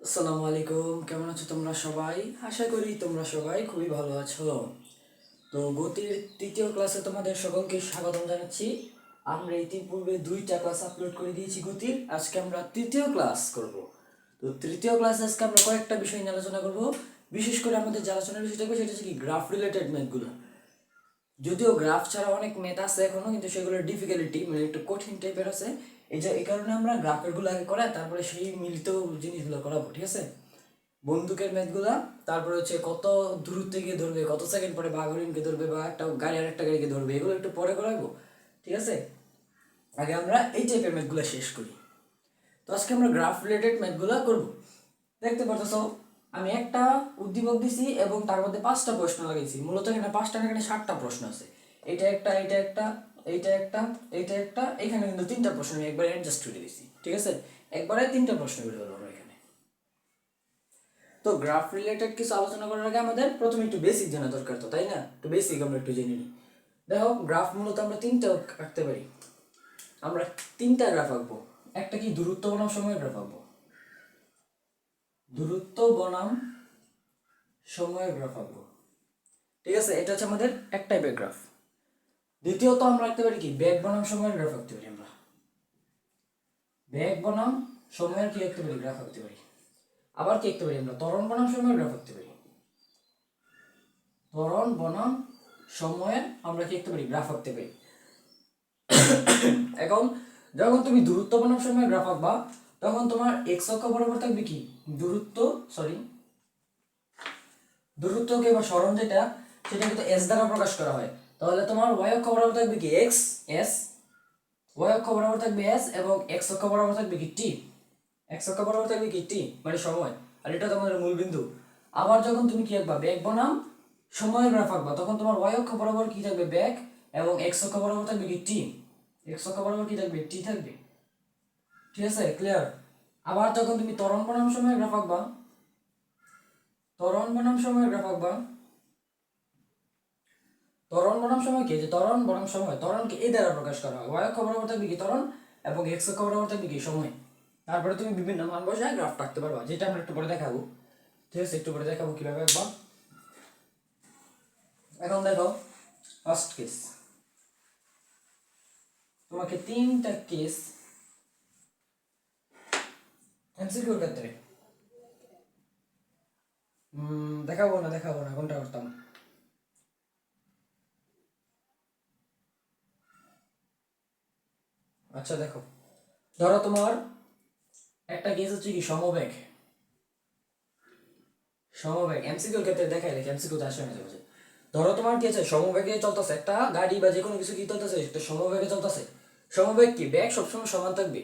আসসালামু আলাইকুম, কেমন আছো তোমরা সবাই? আশা করি তোমরা সবাই খুবই ভালো আছো। তো গতির তৃতীয় ক্লাসে তোমাদের সকলকে স্বাগতম জানাচ্ছি। আমরা ইতিপূর্বে 2টা ক্লাস আপলোড করে দিয়েছি গতির। আজকে আমরা তৃতীয় ক্লাস করব। তো তৃতীয় ক্লাসে আজকে আমরা কয়েকটা বিষয় নিয়ে আলোচনা করব। বিশেষ করে আমাদের যে আলোচনার বিষয় থাকবে সেটা হচ্ছে কি গ্রাফ রিলেটেড ম্যাথগুলো। যদিও গ্রাফ ছাড়া অনেক ম্যাথ আছে এখনো, কিন্তু সেগুলোর ডিফিকাল্টি মানে একটু কঠিন টাইপের আছে। এই কারণে আমরা গ্রাফের গুলো আগে করাই, তারপরে সেই মিলিত জিনিসগুলো করাবো, ঠিক আছে? বন্দুকের ম্যাথগুলা, তারপরে হচ্ছে কত দূরত্বে গিয়ে ধরবে, কত সেকেন্ড পরে বাঘরিনকে ধরবে বা একটা গাড়ি আর একটা গাড়িকে ধরবে, এগুলো একটু পরে করাবো, ঠিক আছে? আগে আমরা এই টাইপের ম্যাথগুলো শেষ করি। তো আজকে আমরা গ্রাফ রিলেটেড ম্যাথগুলো করব। দেখতে পারতেছ আমি একটা উদ্দীপক দিছি এবং তার মধ্যে 5টা প্রশ্ন লাগাইছি। মূলত এখানে 5টা না, এখানে 7টা প্রশ্ন আছে। এটা একটা, এটা একটা, এইটা একটা, এইটা একটা, এখানে কিন্তু 3টা প্রশ্ন আমি একবারে অ্যাডজাস্ট করে দিছি, ঠিক আছে? একবারে 3টা প্রশ্ন করে দেবো আমরা এখানে। তো গ্রাফ রিলেটেড কিছু আলোচনা করার আগে আমাদের প্রথমে একটু বেসিক জানা দরকার, তো তাই না? একটু বেসিক আমরা একটু জেনে নিই। দেখো, গ্রাফ মূলত আমরা 3টা আঁকতে পারি। আমরা 3টা গ্রাফ আঁকবো। একটা কি দূরত্ব বনাম সময়ের গ্রাফ আঁকবো, দূরত্ব বনাম সময়ের গ্রাফ আঁকবো, ঠিক আছে? এটা হচ্ছে আমাদের এক টাইপের গ্রাফ। দ্বিতীয়ত আমরা আঁকতে পারি কি বেগ বনাম সময়ের গ্রাফ আঁকতে পারি। আমরা বেগ বনাম সময়ের কি আঁকতে পারি, গ্রাফ আঁকতে পারি। আবার কি আঁকতে পারি, আমরা ত্বরণ বনাম সময়ের গ্রাফ আঁকতে পারি। ত্বরণ বনাম সময়ের আমরা কি আঁকতে পারি, গ্রাফ আঁকতে পারি। এখন যখন তুমি দূরত্ব বনাম সময়ের গ্রাফ আঁকবা, তখন তোমার এক্স অক্ষ বরাবর থাকবে কি দূরত্বকে বা সরণ যেটা, সেটা কিন্তু এস দ্বারা প্রকাশ করা হয়। তাহলে তোমার ওয়াই অক্ষ বরাবর থাকবে কি এক্স এস, ওয়াই অক্ষ বরাবর থাকবে এস, এবং এক্স অক্ষ বরাবর থাকবে কি টি। এক্স অক্ষ বরাবর থাকবে কি টি, মানে সময়। আর এটা তোমাদের মূল বিন্দু। আবার যখন তুমি কি আঁকবা, বেগ বনাম সময়ের গ্রাফ আঁকবা, তখন তোমার ওয়াই অক্ষ বরাবর কি থাকবে, বেগ, এবং এক্স অক্ষ বরাবর থাকবে কি টি। এক্স অক্ষ বরাবর কি থাকবে, টি থাকবে, ঠিক আছে? ক্লিয়ার? আবার যখন তুমি ত্বরণ বনাম সময়ের গ্রাফ আঁকবা, ত্বরণ বনাম সময়ের গ্রাফ আঁকবা, ত্বরণ বনাম সময় কি, যে ত্বরণ বনাম সময়, ত্বরণকে এই দ্বারা প্রকাশ করা হয়। ওয়াই অক্ষ বরাবর থাকবে কি ত্বরণ, এবং এক্স অক্ষ বরাবর থাকবে কি সময়। তারপরে তুমি বিভিন্ন মান বসায় গ্রাফ রাখতে পারবা, যেটা আমরা একটু পরে দেখাবো, ঠিক আছে? একটু পরে দেখাবো কিভাবে একবার। এখন দেখো, ফার্স্ট কেস, তোমাকে 3টা কেস এমসিকিউর ক্ষেত্রে দেখাবো না কোনটা করতাম। আচ্ছা দেখো, ধরো তোমার একটা কেস হচ্ছে কি সমবেগ। এমসিকিউর ক্ষেত্রে দেখাই রেখে, এমসিকিউতে আসে মাঝে মাঝে। ধরো তোমার কি আছে, সমবেগে চলতেছে একটা গাড়ি বা যে কোনো কিছু, কি চলতেছে, একটা সমবেগে চলতেছে। সমবেগ কি, বেগ সবসময় সমান থাকবে।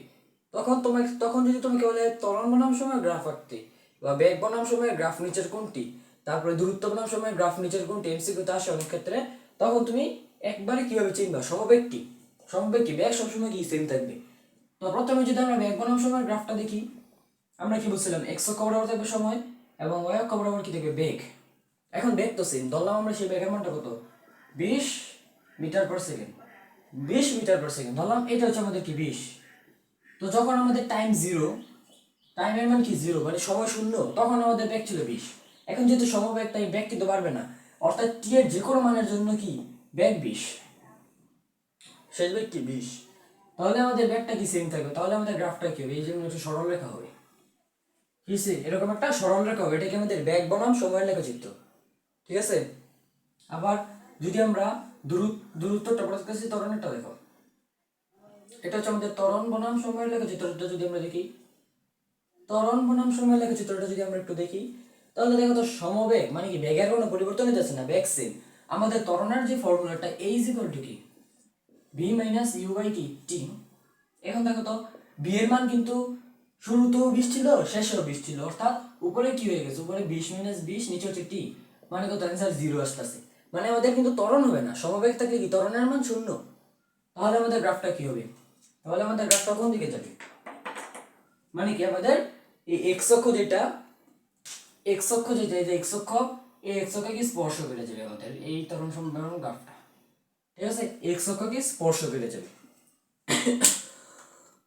তখন যদি তোমাকে বলে ত্বরণ বনাম সময় গ্রাফ আঁকতে, বা বেগ বনাম সময়ের গ্রাফ নিচের কোনটি, তারপরে দূরত্ব বনাম সময়ের গ্রাফ নিচের কোনটি, এমসিকিউতে আসে অনেক ক্ষেত্রে। তখন তুমি একবারে কিভাবে চিনবা সমবেগ কি, বেগ সবসময় কি সেম থাকবে। তো প্রথমে যদি আমরা বেগ বনাম সময়ের গ্রাফটা দেখি, আমরা কি বলছিলাম, এক্স অক্ষ বরাবর থাকবে সময়, এবং ওয়াই অক্ষ বরাবর কি থাকবে, বেগ। এখন বেগ তো সেম ধরলাম আমরা, সেই বেগের মানটা কত, 20 meter per second. 20 meter per second ধরলাম, এটা হচ্ছে আমাদের কি 20। তো যখন আমাদের টাইম জিরো, টাইমের মান কি জিরো, মানে সময় শূন্য, তখন আমাদের বেগ ছিল 20। এখন যেহেতু সমবেগ, তাই বেগ কিন্তু বাড়বে না। অর্থাৎ টি এর যে কোনো মানের জন্য কি বেগ 20, শেষ বেগ কি 20। তাহলে আমাদের বেগটা কি সেম থাকবে, তাহলে আমাদের গ্রাফটা কি হবে, এই জন্য একটু সরল রেখা হবে। কিসে এরকম একটা সরল রেখা হবে, এটাকে আমাদের বেগ বনাম সময়ের লেখচিত্র, ঠিক আছে? আবার যদি আমরা দূরত্বটা প্রকাশ ত্বরণেরটা দেখো, এটা হচ্ছে আমাদের ত্বরণ বনাম সময়ের লেখচিত্রটা। যদি আমরা দেখি ত্বরণ বনাম সময়ের লেখচিত্রটা যদি আমরা একটু দেখি, তাহলে দেখো তো সমবেগ মানে কি, বেগের কোনো পরিবর্তন হইতেছে না, বেগ সেম। আমাদের ত্বরণের যে ফর্মুলাটা a ইজ ইকুয়াল টু কি, b মাইনাস ইউ বাই কি টি। এখন দেখো তো, b এর মান কিন্তু শুরুতেও 20 ছিল, শেষেও 20 ছিল, অর্থাৎ উপরে কি হয়ে গেছে, উপরে 20 মাইনাস 20, নিচে হচ্ছে টি, মানে কত, অ্যান্সার 0 আসতেছে। মানে আমাদের কিন্তু ত্বরণ হবে না, সমবেগ থাকলে কি ত্বরণের মান 0। তাহলে আমাদের গ্রাফটা কি হবে, তাহলে আমাদের গ্রাফটা কোন দিকে যাবে, মানে কি আমাদের এই এক্স অক্ষ যেটা, এই যে এক্স অক্ষ, এই এক্স অক্ষকে কি স্পর্শ করে যাবে আমাদের এই ত্বরণ সমীকরণ গ্রাফটা, ঠিক আছে? এক্স অক্ষকে স্পর্শ করে যাবে,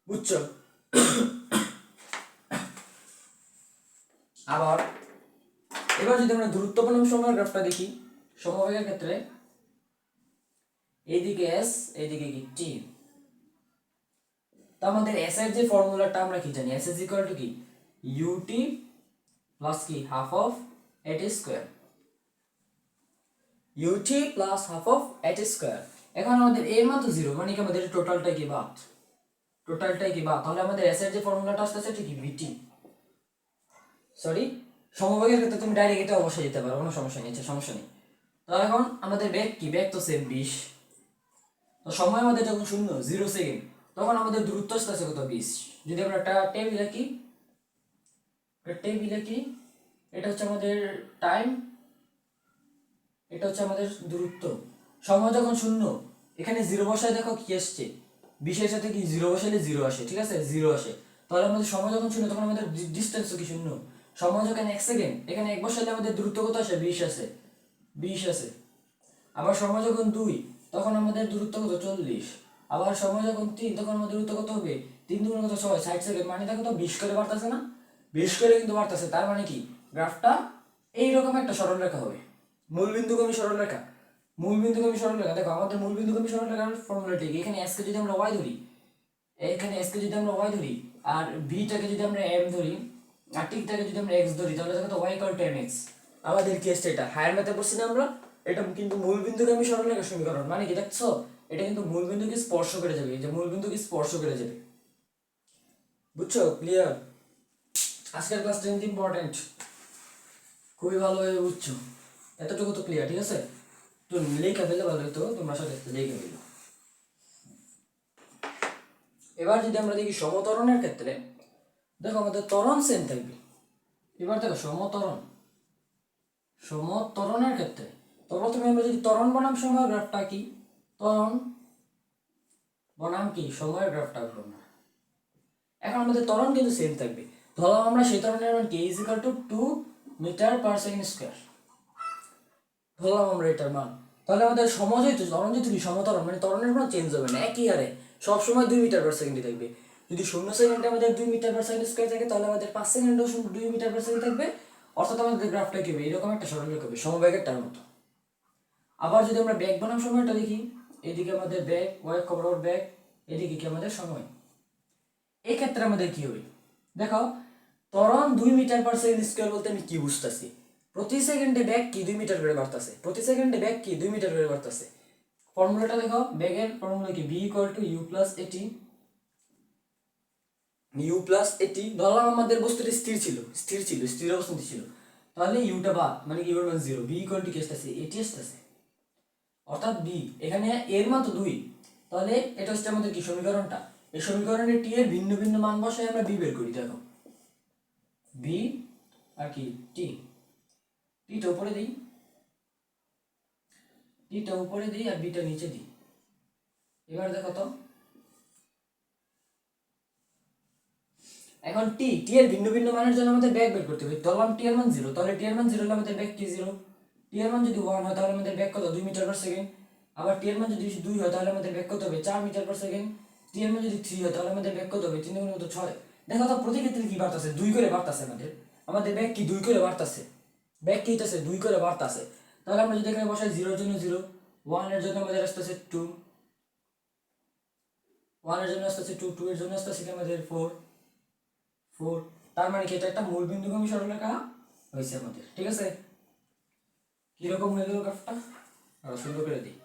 বুঝছো? আবার এবার যদি আমরা দূরত্ব বনাম সময়ের গ্রাফটা দেখি, সমবেগের ক্ষেত্রে এইদিকে s এইদিকে কি t, তো আমাদের s এর যে ফর্মুলাটা আমরা কি জানি, s is equal to কি ut প্লাস কি half of at square, ut plus half of at square. এখন আমাদের এর মান তো 0, মানে কি আমাদের টোটালটাই কি বাদ, তাহলে আমাদের s এর যে ফর্মুলাটা আসছে সেটা কি vt, সরি সমবেগের ক্ষেত্রে তুমি ডাইরেক্ট এটা অবশ্যই দিতে পারো, কোনো সমস্যা নেই, সমস্যা নেই। তো এখন আমাদের বেগ কি, বেগ তো সেম 20, তো সময় আমাদের যখন 0 সেকেন্ড, তখন আমাদের দূরত্ব আসছে কত 20। যদি আমরা একটা টেবিল কি এটা হচ্ছে আমাদের টাইম, এটা হচ্ছে আমাদের দূরত্ব। সময় যখন 0, এখানে 0 বসায় দেখো কি আসছে, 20 এর সাথে কি 0 বসাইলে 0 আসে, ঠিক আছে 0 আসে। তাহলে আমাদের সময় যখন 0 তখন আমাদের ডিসটেন্স কি 0। সময় যখন 1 সেকেন্ড, এখানে 1 বসাইলে আমাদের দূরত্ব কত আসে 20 আসে, 20 আসে। আবার সময় যখন 2, তখন আমাদের দূরত্ব কত 40। আবার সময় যখন 3, তখন আমাদের দূরত্ব কত হবে 3 দুগুণ কত 6, 60 সেকেন্ড, মানে দেখো তো 20 করে বাড়তেছে না, 20 করে কিন্তু বাড়তেছে। তার মানে কি গ্রাফটা এইরকম একটা সরলরেখা হবে, মূলবিন্দুগামী সরলরেখা। দেখো আমাদের মূলবিন্দুগামী সরলরেখার ফর্মুলাটি এখানে s কে যদি আমরা y ধরি, আর v টাকে যদি আমরা m ধরি, আর t টাকে যদি আমরা x ধরি, তাহলে দেখো তো y mx। আমাদের কেসটা এটা হায়ার ম্যাথে পড়ছি না আমরা, এটা কিন্তু মূলবিন্দুগামী সরলরেখার সমীকরণ, মানে কি দেখছো এটা কিন্তু মূলবিন্দুকে স্পর্শ করে যাবে, এই যে মূলবিন্দুকে স্পর্শ করে যাবে, বুঝছো? ক্লিয়ার? আজকের ক্লাসটা কিন্তু ইম্পর্টেন্ট, খুবই ভালোভাবে বুঝছো, এতটুকু তো ক্লিয়ার, ঠিক আছে? তো লেখা ফেলে ভালো হতো, তোমরা সাথে লেখা ফেলো। এবার যদি আমরা দেখি সমত্বরণের ক্ষেত্রে, দেখো আমাদের ত্বরণ সেম থাকবে। এবার দেখো সমত্বরণের ক্ষেত্রে, তো প্রথমে আমরা যদি ত্বরণ বনাম সময়ের গ্রাফটা কি, ত্বরণ বনাম কি সময়ের গ্রাফটা আঁকবো না। এখন আমাদের ত্বরণ কিন্তু সেম থাকবে, ধরো আমরা সেই ত্বরণের মান কি is equal to 2 meter per second square, ধরলাম আমরা এটার মান। তাহলে আমাদের সময় যেহেতু ত্বরণ যেহেতু কি সমত্বরণ, মানে ত্বরণের কোনো চেঞ্জ হবে না, একই হারে সবসময় 2 মিটার পার সেকেন্ডই থাকবে। যদি 0 সেকেন্ডে আমাদের 2 মিটার পার সেকেন্ড স্কয়ার থাকে, তাহলে আমাদের 5 সেকেন্ডেও 2 মিটার পার সেকেন্ড থাকবে, অর্থাৎ আমাদের গ্রাফটা কি হবে এরকম একটা সরলরেখা হবে সমবেগেরটার মতো। আবার যদি আমরা বেগ বনাম সময়টা দেখি, এদিকে আমাদের বেগ y অক্ষ বরাবর বেগ, এদিকে কি আমাদের সময়, এই ক্ষেত্রে আমাদের কি হবে দেখো, ত্বরণ 2 মিটার পার সেকেন্ড স্কয়ার বলতে আমি কি বুঝতাছি, প্রতি সেকেন্ডে বেগ কি 2 মিটার করে বাড়তাছে, ফর্মুলাটা দেখো, বেগের ফর্মুলা কি v = u + at, ধরলাম আমাদের বস্তুটি স্থির অবস্থায় ছিল, তাহলে ইউটা বাদ, মানে কি ইউর মান 0, v = কি আসতেছে at আসতেছে, অর্থাৎ b এখানে এর মান তো 2, তাহলে এটা হচ্ছে আমাদের কি সমীকরণটা, এই সমীকরণে t এর ভিন্ন ভিন্ন মান বসাই আমরা b বের করি। দেখো b আর কি t, টা উপরে দিই, আর b টা নিচে দিই। এবার দেখো তো, এখন t এর ভিন্ন ভিন্ন মানের জন্য আমাদের বেগ বের করতে হবে। ধরলাম t এর মান 0, তাহলে t এর মান 0 হলে আমাদের বেগ কি 0, t এর মান যদি 1 হয় তাহলে আমাদের বেগ কত 2 মিটার পার সেকেন্ড, আবার t এর মান যদি 2 হয় তাহলে আমাদের বেগ কত হবে 4 মিটার পার সেকেন্ড, t এর মান যদি 3 হয় তাহলে আমাদের বেগ কত হবে 3 গুণ 6। দেখো তো প্রতি ক্ষেত্রে কি বাড়তাছে, 2 করে বাড়তাছে, আমাদের বেগ কি 2 করে বাড়তাছে, বেগ কি হইতাছে 2 করে বাড়তাছে। তাহলে আমরা যদি এখানে বসাই 0 এর জন্য 0, 1 এর জন্য আমাদের আসতেছে 2, 1 এর জন্য আসতেছে 2, 2 এর জন্য আসতেছে কি আমাদের 4, তার মানে কি এটা একটা মূল বিন্দুগামী সরলরেখা হয়েছে আমাদের, ঠিক আছে? কিরকম হয়ে গেল গ্রাফটা, আরো সুন্দর করে দিই।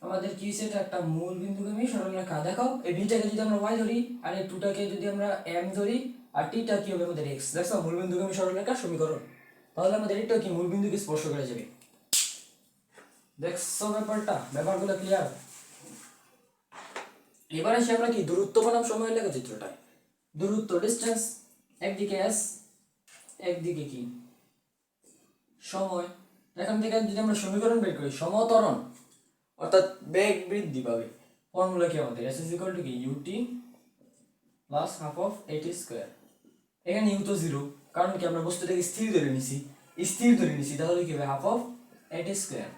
আমাদের কি হয়েছে, এটা একটা মূল বিন্দুগামী সরলরেখা। দেখো এই বিটাকে যদি আমরা y ধরি, আর এই 2 টাকে যদি আমরা m ধরি, আর t টা কি হবে আমাদের x, দেখো মূল বিন্দুগামী সরলরেখার সমীকরণ। তাহলে আমাদের এটা কি মূল বিন্দুকে স্পর্শ করে যাবে, দেখছো ব্যাপারগুলো ক্লিয়ার? এবার আসি আমরা কি দূরত্ব বনাম সময়ের লেখচিত্রটায়। দূরত্ব ডিসটেন্স, একদিকে s, একদিকে কি সময়। এখান থেকে যদি আমরা সমীকরণ বের করি, সমত্বরণ অর্থাৎ বেগ বৃদ্ধি পাবে, ফর্মুলা কি আমাদের s = কি ut plus half of at square. এখানে u তো 0, কারণ কি আমরা বস্তুটাকে স্থির ধরে নিছি, তাহলে কি হবে হাফ অফ at স্কয়ার।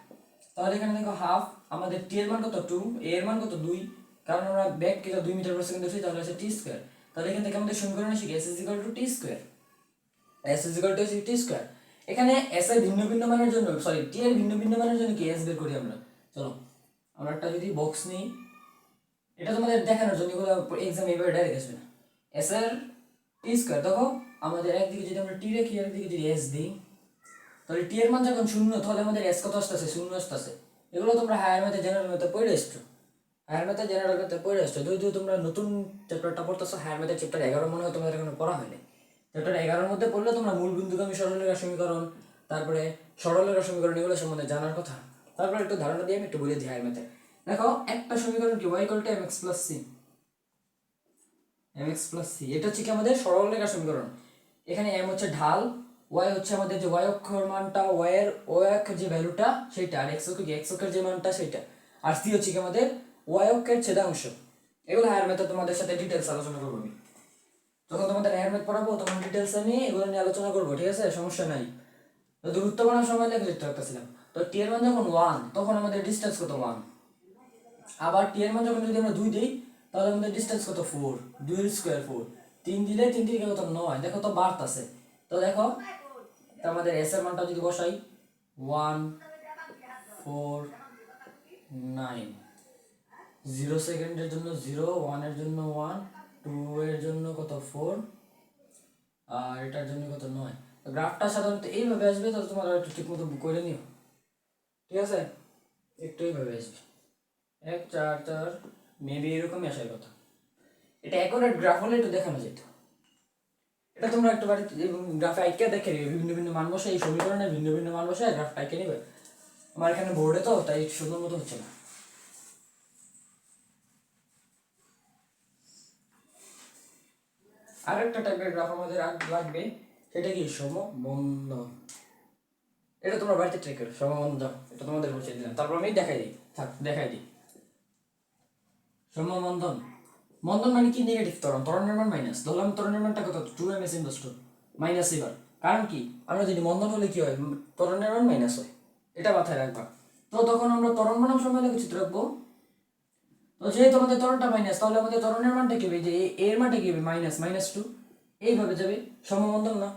তাহলে এখানে দেখো হাফ, আমাদের t এর মান কত 2, a এর মান কত 2, কারণ আমরা বেগ কে 2 মিটার পার সেকেন্ড ধরছি, তাহলে আছে t স্কয়ার। তাহলে এখান থেকে আমাদের সমীকরণ আসে s is equal two T square. s is equal two T square. এখানে s এর ভিন্ন ভিন্ন মানের জন্য সরি t এর ভিন্ন ভিন্ন মানের জন্য কি s বের করি আমরা। চলো আমরা একটা যদি বক্স নিই, এটা তোমাদের দেখানোর জন্য এগুলো এক্সাম এবারে ডাইরেক্ট আসবে না। s এর টি স্কয়ার দেখো, আমাদের একদিকে যদি আমরা t রাখি আর একদিকে যদি s দিই, তাহলে t এর মান যখন শূন্য তাহলে আমাদের s কত আসতেছে, শূন্য আসতেছে। এগুলো তোমরা হায়ার ম্যাথে জেনারেল ম্যাথে পড়ে এসছো, হায়ার ম্যাথে জেনারেল ম্যাথে পড়ে আসছো। যদি তোমরা নতুন চ্যাপ্টারটা পড়তেছো, হায়ার ম্যাথের চ্যাপ্টার 11 মনে হয় তোমাদের এখনো পড়া হয়নি। চ্যাপ্টার 11 মধ্যে পড়লে তোমরা মূল বিন্দুগামী সরলরেখা সমীকরণ, তারপরে সরলরেখা সমীকরণ এগুলো সম্বন্ধে জানার কথা। তারপরে একটু ধারণা দিয়ে আমি একটু বলে দিই হায়ার ম্যাথে। দেখো একটা সমীকরণ কি y = mx + c, mx + c এটা হচ্ছে কি আমাদের সরলরেখা সমীকরণ। এখানে m হচ্ছে ঢাল, y হচ্ছে আমাদের যে y অক্ষর মানটা, y এর o অক্ষের যে ভ্যালুটা সেটা, আর x অক্ষের যে মানটা সেটা, আর c হচ্ছে কি আমাদের y অক্ষের ছেদাংশ। এগুলো হায়ার ম্যাথে তোমাদের সাথে ডিটেইলস আলোচনা করব আমি। যখন তোমাদের হায়ার ম্যাথ পড়াবো তখন ডিটেইলস আমি এগুলো নিয়ে আলোচনা করব, ঠিক আছে, সমস্যা নাই। তো দূরত্ব বানানোর সময় লেগে যেতে রাখতেছিলাম। তো t এর মান যখন 1 তখন আমাদের ডিসটেন্স কত 1, আবার t এর মান যখন যদি আমরা 2 দেই তাহলে আমাদের ডিসটেন্স কত 4, 2 এর স্কয়ার 4, 3 দিলে 3 থেকে কত 9, দেখো তো বাড়তাছে। তো দেখো আমাদের s এর মানটা যদি বসাই 1 4 9, 0 সেকেন্ডের জন্য 0, 1 এর জন্য 1, 2 এর জন্য কত 4, আর এটার জন্য কত 9। গ্রাফটা সাধারণত এইভাবে আসবে, তাহলে তোমরা একটু ঠিকমতো করে নিও, ঠিক আছে, একটু এইভাবে আসবে 1 4 4, মেবি এরকমই আসার কথা। এটা অ্যাকুরেট গ্রাফ হলে একটু দেখানো যেত। এটা তোমরা একটু বাড়িতে গ্রাফে আইকে দেখে নিবে, ভিন্ন ভিন্ন মান বসে এই সমীকরণের ভিন্ন ভিন্ন মান বসে গ্রাফটা আইকে নিবে। আমার এখানে বোর্ডে তো তাই সুন্দর মতো হচ্ছে না। আরেকটা টাইপের গ্রাফ আমাদের লাগবে, সেটা কি সমবন্ধন। এটা তোমরা বাড়িতে ট্রাই করো, সমবন্ধন এটা তোমাদের বুঝিয়ে দিলাম, তারপর আমি দেখাই দিই, দেখাই দিই সমবন্ধন। বন্ধন মানে কি, নেগেটিভ ত্বরণ, ত্বরণের মান মাইনাস, ধরলাম ত্বরণের মানটা কত 2 ms * মাইনাস। এবার কারণ কি, আমরা যদি বন্ধন হলে কি হয়, ত্বরণের মান মাইনাস হয়, এটা মাথায় রাখবা। তো তখন আমরা ত্বরণ বনাম সময় লেগে চিত্র রাখবো। তো যেহেতু আমাদের ত্বরণটা মাইনাস, তাহলে আমাদের ত্বরণের মানটা কি হবে, যে এর মানটা কি হবে -2, এইভাবে যাবে, সমবন্ধন না,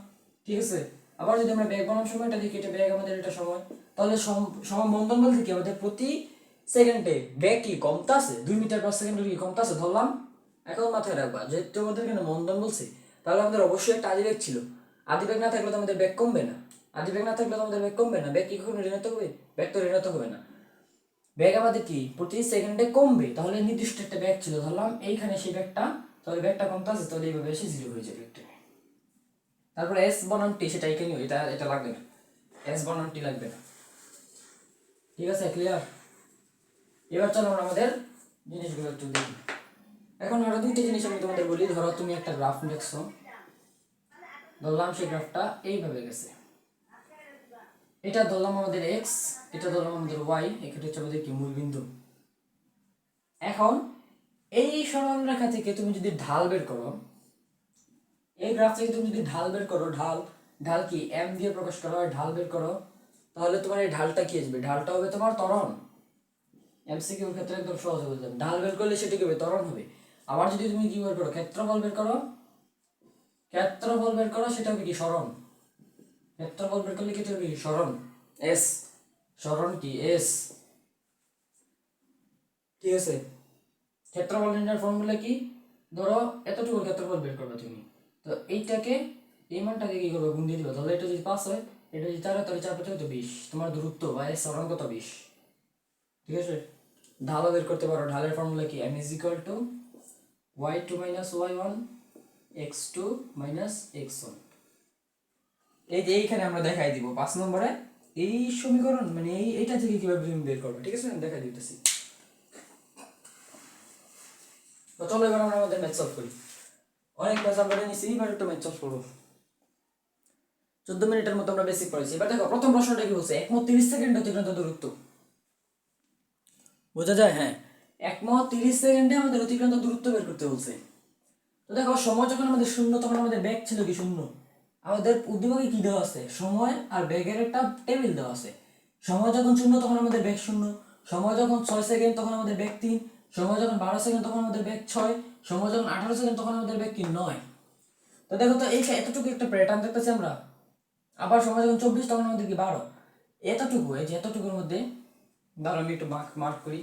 ঠিক আছে। আবার যদি আমরা বেগ বনাম সময়টা দেখি, এটা বেগ আমাদের, এটা সময়, তাহলে সমবন্ধন বলতে কি আমাদের প্রতি সেকেন্ডে বেগ কি কমতাছে, 2 মিটার/সেকেন্ড কি কমতাছে ধরলাম। এখন মাথায় রাখবা যেহেতু আমাদের এখানে মন্দন বলছি, তাহলে আমাদের অবশ্যই একটা আদিবেগ ছিল। আদিবেগ না থাকলে তো আমাদের বেগ কমবে না, আদিবেগ না থাকলে তো আমাদের বেগ কমবে না। বেগ কি কখনো ঋণাত্মক হবে, বেগ তো ঋণাত্মক হবে না। বেগ আমাদের কি প্রতি সেকেন্ডে কমবে, তাহলে নির্দিষ্ট একটা বেগ ছিল ধরলাম এইখানে, সেই বেগটা, তাহলে বেগটা কমতাছে, তাহলে এইভাবে এসে 0 হয়ে যাবে একটা। তারপর s বনাম t, সেটা এখানে এটা এটা লাগবে না, s বনাম t লাগবে না, ঠিক আছে, ক্লিয়ার। এবার চলো আমরা আমাদের জিনিসগুলো একটু দেখি। এখন আরো দুইটা জিনিস আমি তোমাদের বলি। ধরো তুমি একটা গ্রাফ দেখছো, ধরলাম সেই গ্রাফটা এইভাবে গেছে, এটা ধরলাম আমাদের x, এটা ধরলাম আমাদের y, এটা হচ্ছে আমাদের কি মূল বিন্দু। এখন এই সরল রেখা থেকে তুমি যদি ঢাল বের করো, এই গ্রাফ থেকে তুমি যদি ঢাল বের করো, ঢাল ঢাল কি m দিয়ে প্রকাশ করা হয়, ঢাল বের করো, তাহলে তোমার এই ঢালটা কি আসবে, ঢালটা হবে তোমার ত্বরণ। এমসিকিউর ক্ষেত্রে একদম সহজ বললাম, ঢাল বের করলে সেটা কি হবে, ত্বরণ হবে। আবার যদি তুমি কি বের করো, ক্ষেত্রফল বের করো, ক্ষেত্রফল বের করো, সেটা হবে কি সরণ। ক্ষেত্রফল বের করলে কি হবে, সরণ, এস, সরণ কি এস, ঠিক আছে। ক্ষেত্রফল নির্ণয়ের ফর্মুলা কি, ধরো এতটুকু ক্ষেত্রফল বের করবে তুমি, তো এইটাকে এই মানটাকে কি করবে, গুণ দিয়ে দিবে, তাহলে এটা যদি 5 হয়, এটা যদি 4 হয়, তাহলে 4 5 20, তোমার দূরত্ব বা এর সরণ কত 20, ঠিক আছে। ঢালও বের করতে পারো, ঢালের ফর্মুলা কি, m = y2 - y1 x2 - x1। এই যে এইখানে আমরা দেখাই দিব 5 নম্বরে এই সমীকরণ, মানে এইটা থেকে কিভাবে তুমি বের করবে, ঠিক আছে, আমি দেখাই দিতেছি। তো চলো এবার আমরা আমাদের ম্যাথ সলভ করি। অনেক ম্যাথ আমরা নিয়েছি, এবার একটু ম্যাথ সলভ করবো। 14 মিনিটের মতো আমরা বেসিক পড়েছি। এবার দেখো প্রথম প্রশ্নটা কি বলছে, 1 মত 30 সেকেন্ড অতিক্রান্ত দূরত্ব বোঝা যায়, হ্যাঁ 1 মত 30 সেকেন্ডে আমাদের অতিক্রান্ত দূরত্ব বের করতে বলছে। তো দেখো সময় যখন আমাদের শূন্য, তখন আমাদের বেগ ছিল কি শূন্য, আমাদের উদ্দীপকে কি দেওয়া আছে, সময় আর বেগের একটা টেবিল দেওয়া আছে। সময় যখন শূন্য তখন আমাদের বেগ শূন্য, সময় যখন 6 সেকেন্ড তখন আমাদের বেগ 3, সময় যখন 12 সেকেন্ড তখন আমাদের বেগ 6, সময় যখন 18 সেকেন্ড তখন আমাদের বেগ কি 9। তো দেখো তো এই এতটুকু একটা প্যাটার্ন দেখতেছি আমরা। আবার সময় যখন 24 তখন আমাদের কি 12, এতটুকু, এই যে এতটুকুর মধ্যে ধরো আমি একটু মার্ক করি,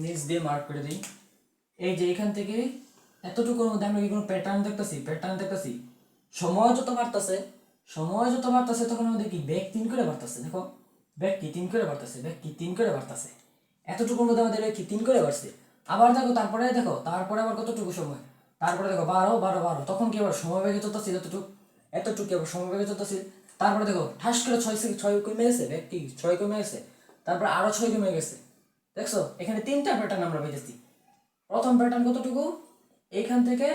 নিচ দিয়ে মার্ক করে দিই। এই যে এখান থেকে এতটুকুর মধ্যে আমরা কি কোনো প্যাটার্ন দেখতেছি। সময় যত বাড়তেছে তখন আমাদের কি বেগ 3 করে বাড়তেছে। দেখো বেগ কি 3 করে বাড়তেছে, এতটুকুর মধ্যে আমাদের কি 3 করে বাড়ছে। আবার দেখো তারপরে আবার কতটুকু সময়, তারপরে দেখো 12 তখন কি আবার সময় বেগে চলতেছে এতটুকু আবার সময় বেগে চলতেছে। তারপরে দেখো ঠাস করে 6 কমে গেছে, বেগ কি 6 কমে গেছে, তারপর আরো 6 কমে গেছে। দেখছো এখানে 3টা প্যাটার্ন আমরা পেয়েছি। প্রথম প্যাটার্ন কতটুকু, এইখান থেকে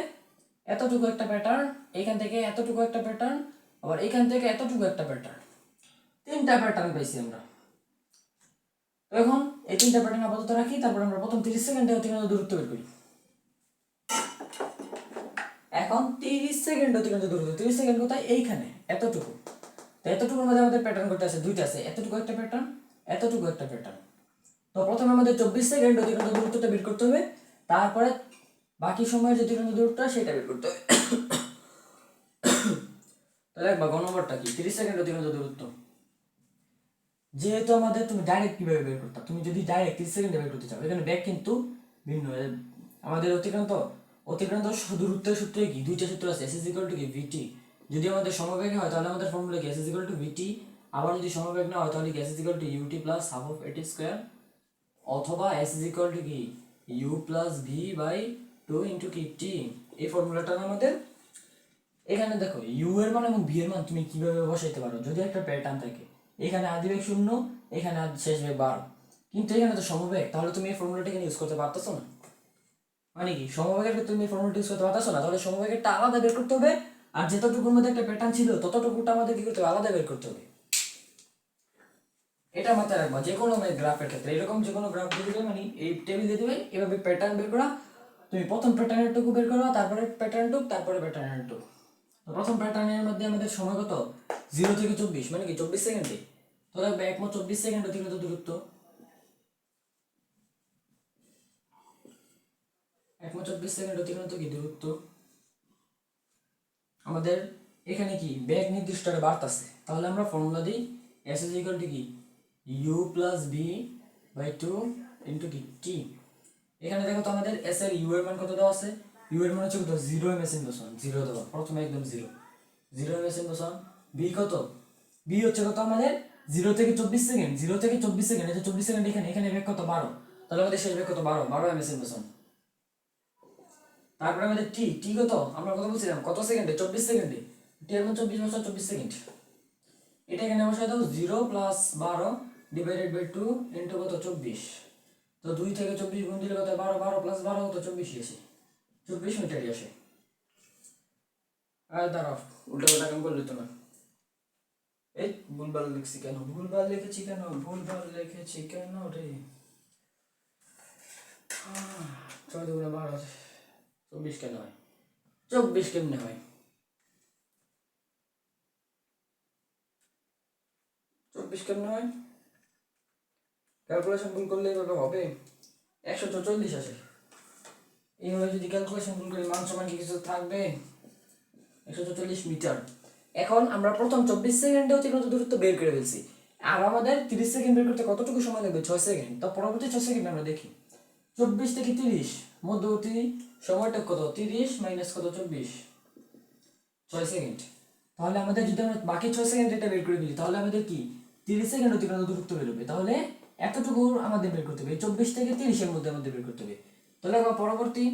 এতটুকু একটা প্যাটার্ন, এইখান থেকে এতটুকু একটা প্যাটার্ন, আবার এইখান থেকে এতটুকু একটা প্যাটার্ন, 3টা প্যাটার্ন পাইছি আমরা। তো এখন এই 3টা প্যাটার্ন আপাতত রাখি, তারপর আমরা প্রথম 30 সেকেন্ডে অতিক্রান্ত দূরত্ব বের করি। এখন 30 সেকেন্ড অতিক্রান্ত দূরত্ব, 30 সেকেন্ড কোথায়, এইখানে এতটুকু। তো এতটুকুর মধ্যে আমাদের প্যাটার্ন করতে আছে দুইটা আছে, এতটুকু একটা প্যাটার্ন, এতটুকু একটা প্যাটার্ন। তো প্রথমে আমাদের 24 সেকেন্ড অতিক্রান্ত দূরত্বটা বের করতে হবে, তারপরে বাকি সময়ের যে অতিক্রান্ত দূরত্বটা সেটা বের করতে হবে। তাহলে একবার গণনাম্বারটা কি, 30 সেকেন্ড অতিক্রান্ত দূরত্ব। যেহেতু আমাদের তুমি ডাইরেক্ট কিভাবে বের করতে, তুমি যদি ডাইরেক্ট 30 সেকেন্ডে বের করতে চাও, এখানে ব্যাক কিন্তু ভিন্ন। আমাদের অতিক্রান্ত দূরত্বের সূত্রে কি দুইটা সূত্র আছে, s কি vt। যদি আমাদের সমবেগে হয় তাহলে আমাদের ফর্মুলা কি s vt, আবার যদি সমবেগ না হয় তাহলে কি s ut plus half of at square, অথবা s কি u plus v by 2 into কি t। এই ফর্মুলাটা আমাদের এখানে দেখো u এর মান এবং v এর মান তুমি কিভাবে বসাইতে পারো। যদি একটা প্যাটার্ন থাকে, এখানে আদি বেগ 0, এখানে শেষ বেগ 12, কিন্তু এখানে তো সমবেগ, তাহলে তুমি এই ফর্মুলাটা ইউজ করতে পারতেছো না। মানে কি সমবেগের ক্ষেত্রে তুমি ফর্মুলাটা ইউজ করতে পারতেছো না, তাহলে সমবেগেরটা আলাদা বের করতে হবে, আর যতটুকুর মধ্যে একটা প্যাটার্ন ছিল ততটুকুটা আমাদের কি করতে হবে, আলাদা বের করতে হবে। এটা মাথায় রাখবা, যে কোনো গ্রাফের ক্ষেত্রে এরকম যে কোনো গ্রাফ দিয়ে দিবে, মানে এই টেবিল দিয়ে দিবে, এভাবে প্যাটার্ন বের করা, তুমি প্রথম প্যাটার্নের টুকু বের করবা, তারপরে প্যাটার্ন তারপরে প্যাটার্নের টুকু। প্রথম প্যাটার্নের মধ্যে আমাদের সময় কত, 0 থেকে 24, মানে কি 24 সেকেন্ডে। তাহলে একমত 24 সেকেন্ড অতিক্রান্ত দূরত্ব, একমত 24 সেকেন্ড অতিক্রান্ত কি দূরত্ব। আমাদের এখানে কি বেগ নির্দিষ্ট হারে বাড়তেছে, তাহলে আমরা ফর্মুলা দিই s কি u plus v by 2 into কি t। এখানে দেখো তো আমাদের s এর u এর মান কত দেওয়া আছে, u এর মান হচ্ছে কত 0 ms in boson, 0 দেওয়া প্রথমে একদম 0 ms in boson। v কত, v হচ্ছে কত আমাদের 0 থেকে 24 সেকেন্ড, 0 থেকে 24 সেকেন্ড, এই যে 24 সেকেন্ড এখানে বেগ কত 12, তাহলে আমাদের শেষ বেগ কত 12 ms in boson। তারপরে আমাদের টি কত, আমরা কত বলছিলাম, কত সেকেন্ডে, 24 সেকেন্ডে, টি এর মান 24 বছর 24 সেকেন্ড। এটা এখানে বসাই দাও, 0 প্লাস 12 ডিভাইডেড বাই 2 ইন্টু কত 24। তো 2 থেকে 24 গুণ দিলে কত 12, 12 প্লাস 12 কত 24 আসে, 24 মিটারই আসে। আর দাঁড়াও, উল্টা পাল্টা কাম করলে তো না, এই ভুলভাল লিখেছি কেন রে। 6 দুগুণে 12, 24 কেন হয়, 24 কেমনে হয়, 24 কেমনে হয়, ক্যালকুলেশন ভুল করলে এভাবে হবে, 144 আসে। এইভাবে যদি ক্যালকুলেশন ভুল করি মান সমান কি কিছু থাকবে, 144 মিটার। এখন আমরা প্রথম 24 সেকেন্ডে অতিক্রান্ত দূরত্ব বের করে ফেলছি, আর আমাদের 30 সেকেন্ড বের করতে কতটুকু সময় লাগবে, 6 সেকেন্ড। তো পরবর্তী 6 সেকেন্ড আমরা দেখি, 24 থেকে 30 মধ্যবর্তী সময়টা কত, 30 মাইনাস কত 24, 6 সেকেন্ড। তাহলে আমাদের যদি আমরা বাকি 6 সেকেন্ড এটা বের করে ফেলি, তাহলে আমাদের কি 30 সেকেন্ড অতিক্রান্ত দূরত্ব বেরোবে, তাহলে এতটুকু আমাদের বের করতে হবে, 24 থেকে 30 এর মধ্যে আমাদের বের করতে হবে। তাহলে আমরা পরবর্তী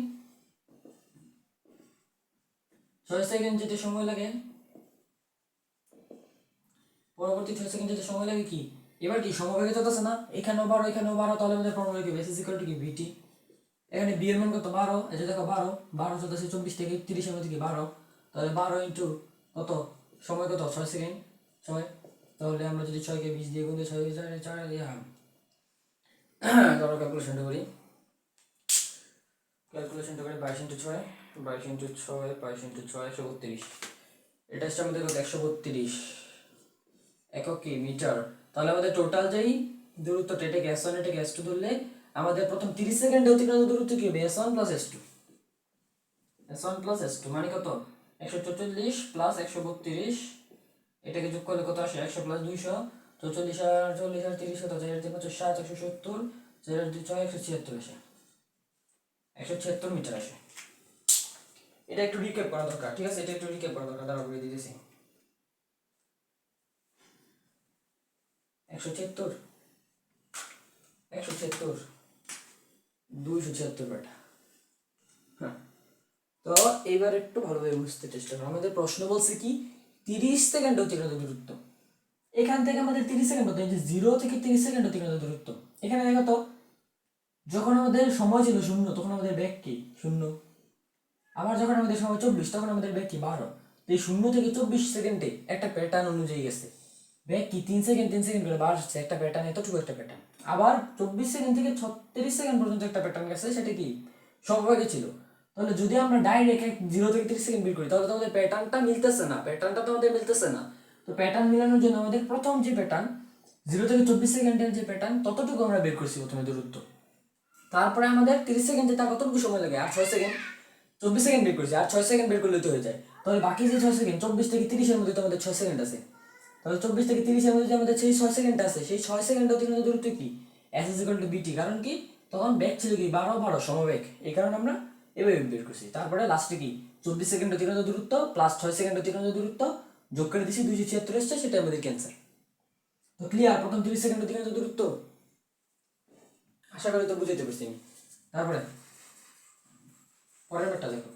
6 সেকেন্ড যেতে সময় লাগে, পরবর্তী 6 সেকেন্ড যেতে সময় লাগে কি, এবার কি সমবেগে চলতেছে না, এখানেও 12 এখানেও 12, তাহলে আমাদের ফর্মুলা কি s কি vt। এখানে b এর মান কত 12, এই যে দেখো 12 চলতেছে 24 থেকে 30 এর মধ্যে কি 12, তাহলে 12 ইনটু কত সময় কত 6 সেকেন্ড সময়। তাহলে আমরা যদি 6 কে 20 দিয়ে গুণ দিই 6 4 4 ইয়া ধরো ক্যালকুলেশনটা করি, 22 ইনটু 6, 22 ইনটু 6, 22 ইনটু 6 132, এটা হচ্ছে আমাদের কত 132 একক কি মিটার। তাহলে আমাদের টোটাল যেই দূরত্বটা, এটা গ্যাস 1 এটা গ্যাস 2 ধরলে আমাদের প্রথম 30 সেকেন্ডে অতিক্রান্ত দূরত্ব কি হবে s1 plus s2, s1 plus s2 মানে কত 144 প্লাস 132, এটাকে যোগ করলে কত আসে 100 প্লাস 200, 44 আর 40 আর 30 কত 4 3 5 7 170, 4 আর 2 6 176 আসে, 176 মিটার আসে। এটা একটু রিক্যাপ করা দরকার, ঠিক আছে, এটা একটু রিক্যাপ করা দরকার, দাঁড়া করে দিতেছি। 176 176 276 বেটা। হ্যাঁ, তো এবার একটু ভালোভাবে বুঝতে চেষ্টা করো। আমাদের প্রশ্ন বলছে কি 30 সেকেন্ড অতিক্রান্ত দূরত্ব, এখান থেকে আমাদের 30 সেকেন্ড হতে 0 থেকে 30 সেকেন্ড অতিক্রান্ত দূরত্ব। এখানে দেখো তো যখন আমাদের সময় ছিল 0 তখন আমাদের বেগ কি 0, আবার যখন আমাদের সময় 24 তখন আমাদের বেগ কি 12। তো এই 0 থেকে 24 সেকেন্ডে একটা প্যাটার্ন অনুযায়ী গেছে, বেগ কি 3 সেকেন্ড 3 সেকেন্ড করে বাড়ছে, একটা প্যাটার্ন, এতটুকু একটা প্যাটার্ন। আবার 24 সেকেন্ড থেকে 36 সেকেন্ড পর্যন্ত একটা প্যাটার্ন গেছে, সেটা কি সমবেগে ছিল। তাহলে যদি আমরা ডাইরেক্ট 0 থেকে 30 সেকেন্ড বের করি তাহলে তো আমাদের প্যাটার্নটা মিলতেছে না, প্যাটার্নটা তো আমাদের মিলতেছে না। তো প্যাটার্ন মিলানোর জন্য আমাদের প্রথম যে প্যাটার্ন 0 থেকে 24 সেকেন্ডের যে প্যাটার্ন ততটুকু আমরা বের করছি প্রথমে দূরত্ব। তারপরে আমাদের 30 সেকেন্ড যেতে কতটুকু সময় লাগে, আর 6 সেকেন্ড, 24 সেকেন্ড বের করছি, আর 6 সেকেন্ড বের করলে তো হয়ে যায়। তাহলে বাকি যে 6 সেকেন্ড 24 থেকে 30 এর মধ্যে তো আমাদের 6 সেকেন্ড আছে। তাহলে 24 থেকে 30 এর মধ্যে যে আমাদের সেই 6 সেকেন্ড আছে, সেই 6 সেকেন্ড অতিক্রান্ত দূরত্ব কি s = bt, কারণ কি তখন বেগ ছিল কি 12 12 সমবেগ, এই কারণে আমরা এভাবে বের করছি। তারপরে লাস্টে কি 24 সেকেন্ড অতিক্রান্ত দূরত্ব প্লাস 6 সেকেন্ড অতিক্রান্ত দূরত্ব যোগ করে দিছি 276 আসছে, সেটা আমাদের ক্যান্সার। তো ক্লিয়ার প্রথম 30 সেকেন্ড অতিক্রান্ত দূরত্ব, আশা করি তো বুঝাইতে পারছি আমি। তারপরে পরের ব্যাপারটা দেখো,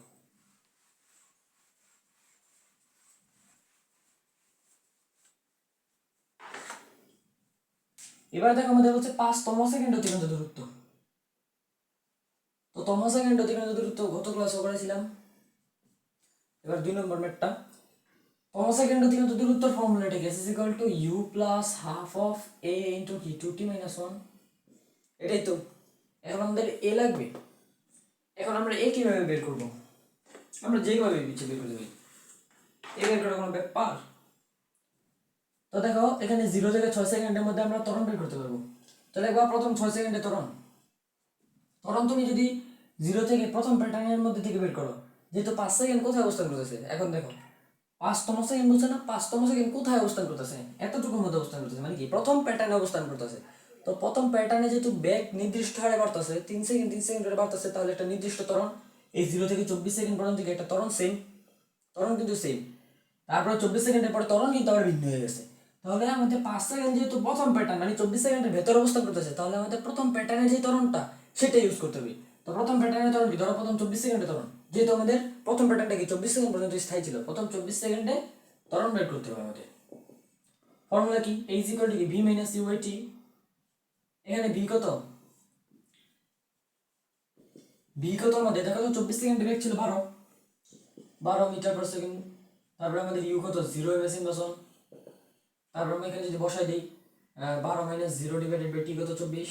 এবার দেখো আমাদের হচ্ছে 5তম সেকেন্ড অতিক্রান্ত দূরত্ব। তো তম সেকেন্ড অতিক্রান্ত দূরত্ব গত ক্লাসে করেছিলাম। এবার 2 নম্বর ম্যাথটা, তম সেকেন্ড অতিক্রান্ত দূরত্বের ফর্মুলাটা কি s = u plus half of a into কি 2t - 1, এটাই তো। এখন আমাদের a লাগবে, এখন আমরা a কিভাবে বের করব, আমরা যেভাবে ইচ্ছে বের করে দেব, a বের করার কোনো ব্যাপার। তো দেখো এখানে 0 থেকে 6 সেকেন্ডের মধ্যে আমরা ত্বরণ বের করতে পারবো। তাহলে একবার প্রথম 6 সেকেন্ডে ত্বরণ, ত্বরণ তুমি যদি 0 থেকে প্রথম প্যাটার্নের মধ্যে থেকে বের করো, যেহেতু 5 সেকেন্ড কোথায় অবস্থান করতেছে, এখন দেখো 5তম সেকেন্ড বলছে না, 5তম সেকেন্ড কোথায় অবস্থান করতেছে, এতটুকুর মধ্যে অবস্থান করতেছে, মানে কি প্রথম প্যাটার্নে অবস্থান করতেছে। তো প্রথম প্যাটার্নে যেহেতু বেগ নির্দিষ্ট হারে বাড়তেছে, 3 সেকেন্ড 3 সেকেন্ড করে বাড়তেছে, তাহলে একটা নির্দিষ্ট ত্বরণ এই 0 থেকে 24 সেকেন্ড পর্যন্ত একটা ত্বরণ সেম, ত্বরণ কিন্তু সেম। তারপরে 24 সেকেন্ডের পরে ত্বরণ কিন্তু আবার ভিন্ন হয়ে গেছে। তাহলে আমাদের 5 সেকেন্ড যেহেতু প্রথম প্যাটার্ন, মানে 24 সেকেন্ডের ভেতর অবস্থান করতেছে, তাহলে আমাদের প্রথম প্যাটার্নের যে ত্বরণটা সেটা ইউজ করতে হবে। তো প্রথম প্যাটার্নের ত্বরণ কি, ধরো প্রথম 24 সেকেন্ডের ত্বরণ, যেহেতু আমাদের প্রথম প্যাটার্নটা কি 24 সেকেন্ড পর্যন্ত স্থায়ী ছিল, প্রথম 24 সেকেন্ডে ত্বরণ বের করতে হবে আমাদের। ফর্মুলা কি a = কি v - u/t, এখানে v কত, v কত আমাদের দেখো তো 24 সেকেন্ড বেগ ছিল 12 মিটার পার সেকেন্ড। তারপরে আমাদের u কত 0 m/s, তারপর আমরা এখানে যদি বসাই দিই 12 - 0/t কত 24,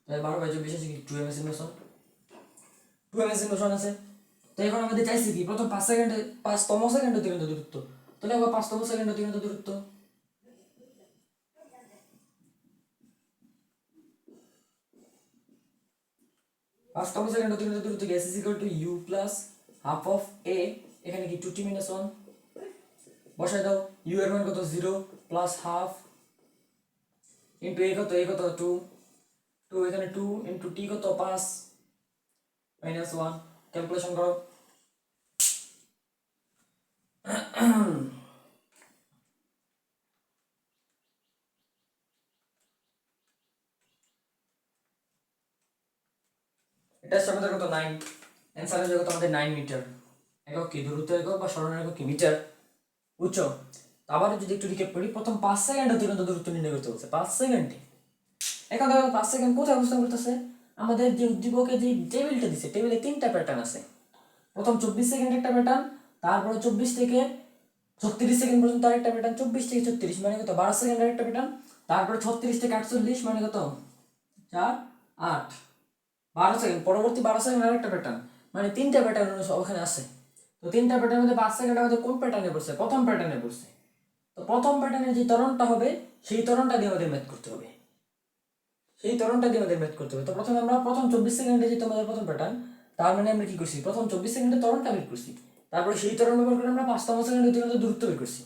তাহলে 12/24 আছে কি 2 m/s, 2 m/s আছে। তো এখন আমাদের চাইছি কি প্রথম 5 সেকেন্ডে 5তম সেকেন্ড অতিক্রান্ত দূরত্ব, তাহলে আবার 5তম সেকেন্ড অতিক্রান্ত দূরত্ব, 5তম সেকেন্ড অতিক্রান্ত দূরত্ব কি s = u plus half of a, এখানে কি 2t - 1 বসাই দাও, u এর মান কত 0 প্লাস হাফ ইনটু a কত 2, 2 এখানে 2 ইনটু t কত 5 -1, ক্যালকুলেশন করো। এটা হচ্ছে আমাদের কত 9, অ্যান্সার হয়ে যাবে আমাদের 9 মিটার। একক কি দূরত্ব একক বা সরণ একক কি মিটার, বুঝছো। আবার যদি একটু রিক্যাপ করি, প্রথম 5 সেকেন্ড অতিক্রান্ত দূরত্ব নির্ণয় করতে বলছে, 5 সেকেন্ডে। এখন দেখো 5 সেকেন্ড কোথায় অবস্থান করতেছে, আমাদের যে উদ্দীপকে যে টেবিলটা দিছে, টেবিলে 3টা প্যাটার্ন আছে। প্রথম 24 সেকেন্ড একটা প্যাটার্ন, তারপরে 24 থেকে 36 সেকেন্ড পর্যন্ত আরেকটা প্যাটার্ন, 24 থেকে 36 মানে কত 12 সেকেন্ড আরেকটা প্যাটার্ন, তারপরে 36 থেকে 48 মানে কত 4 8 12 সেকেন্ড, পরবর্তী 12 সেকেন্ড আরেকটা প্যাটার্ন, মানে 3টা প্যাটার্ন ওখানে আছে। তো 3টা প্যাটার্নের মধ্যে 5 সেকেন্ড আমাদের কোন প্যাটার্নে পড়ছে, প্রথম প্যাটার্নে পড়ছে। তো প্রথম প্যাটার্নের যে ত্বরণটা হবে সেই ত্বরণটা দিয়ে আমাদের ম্যাথ করতে হবে, সেই ত্বরণটা দিয়ে আমাদের ম্যাথ করতে হবে। তো প্রথমে আমরা প্রথম 24 সেকেন্ডে যে তোমাদের প্রথম প্যাটার্ন, তার মানে আমরা কি করছি, প্রথম 24 সেকেন্ডে ত্বরণটা বের করছি, তারপরে সেই ত্বরণ ব্যবহার করে আমরা 5তম সেকেন্ডে অতিক্রান্ত দূরত্ব বের করছি।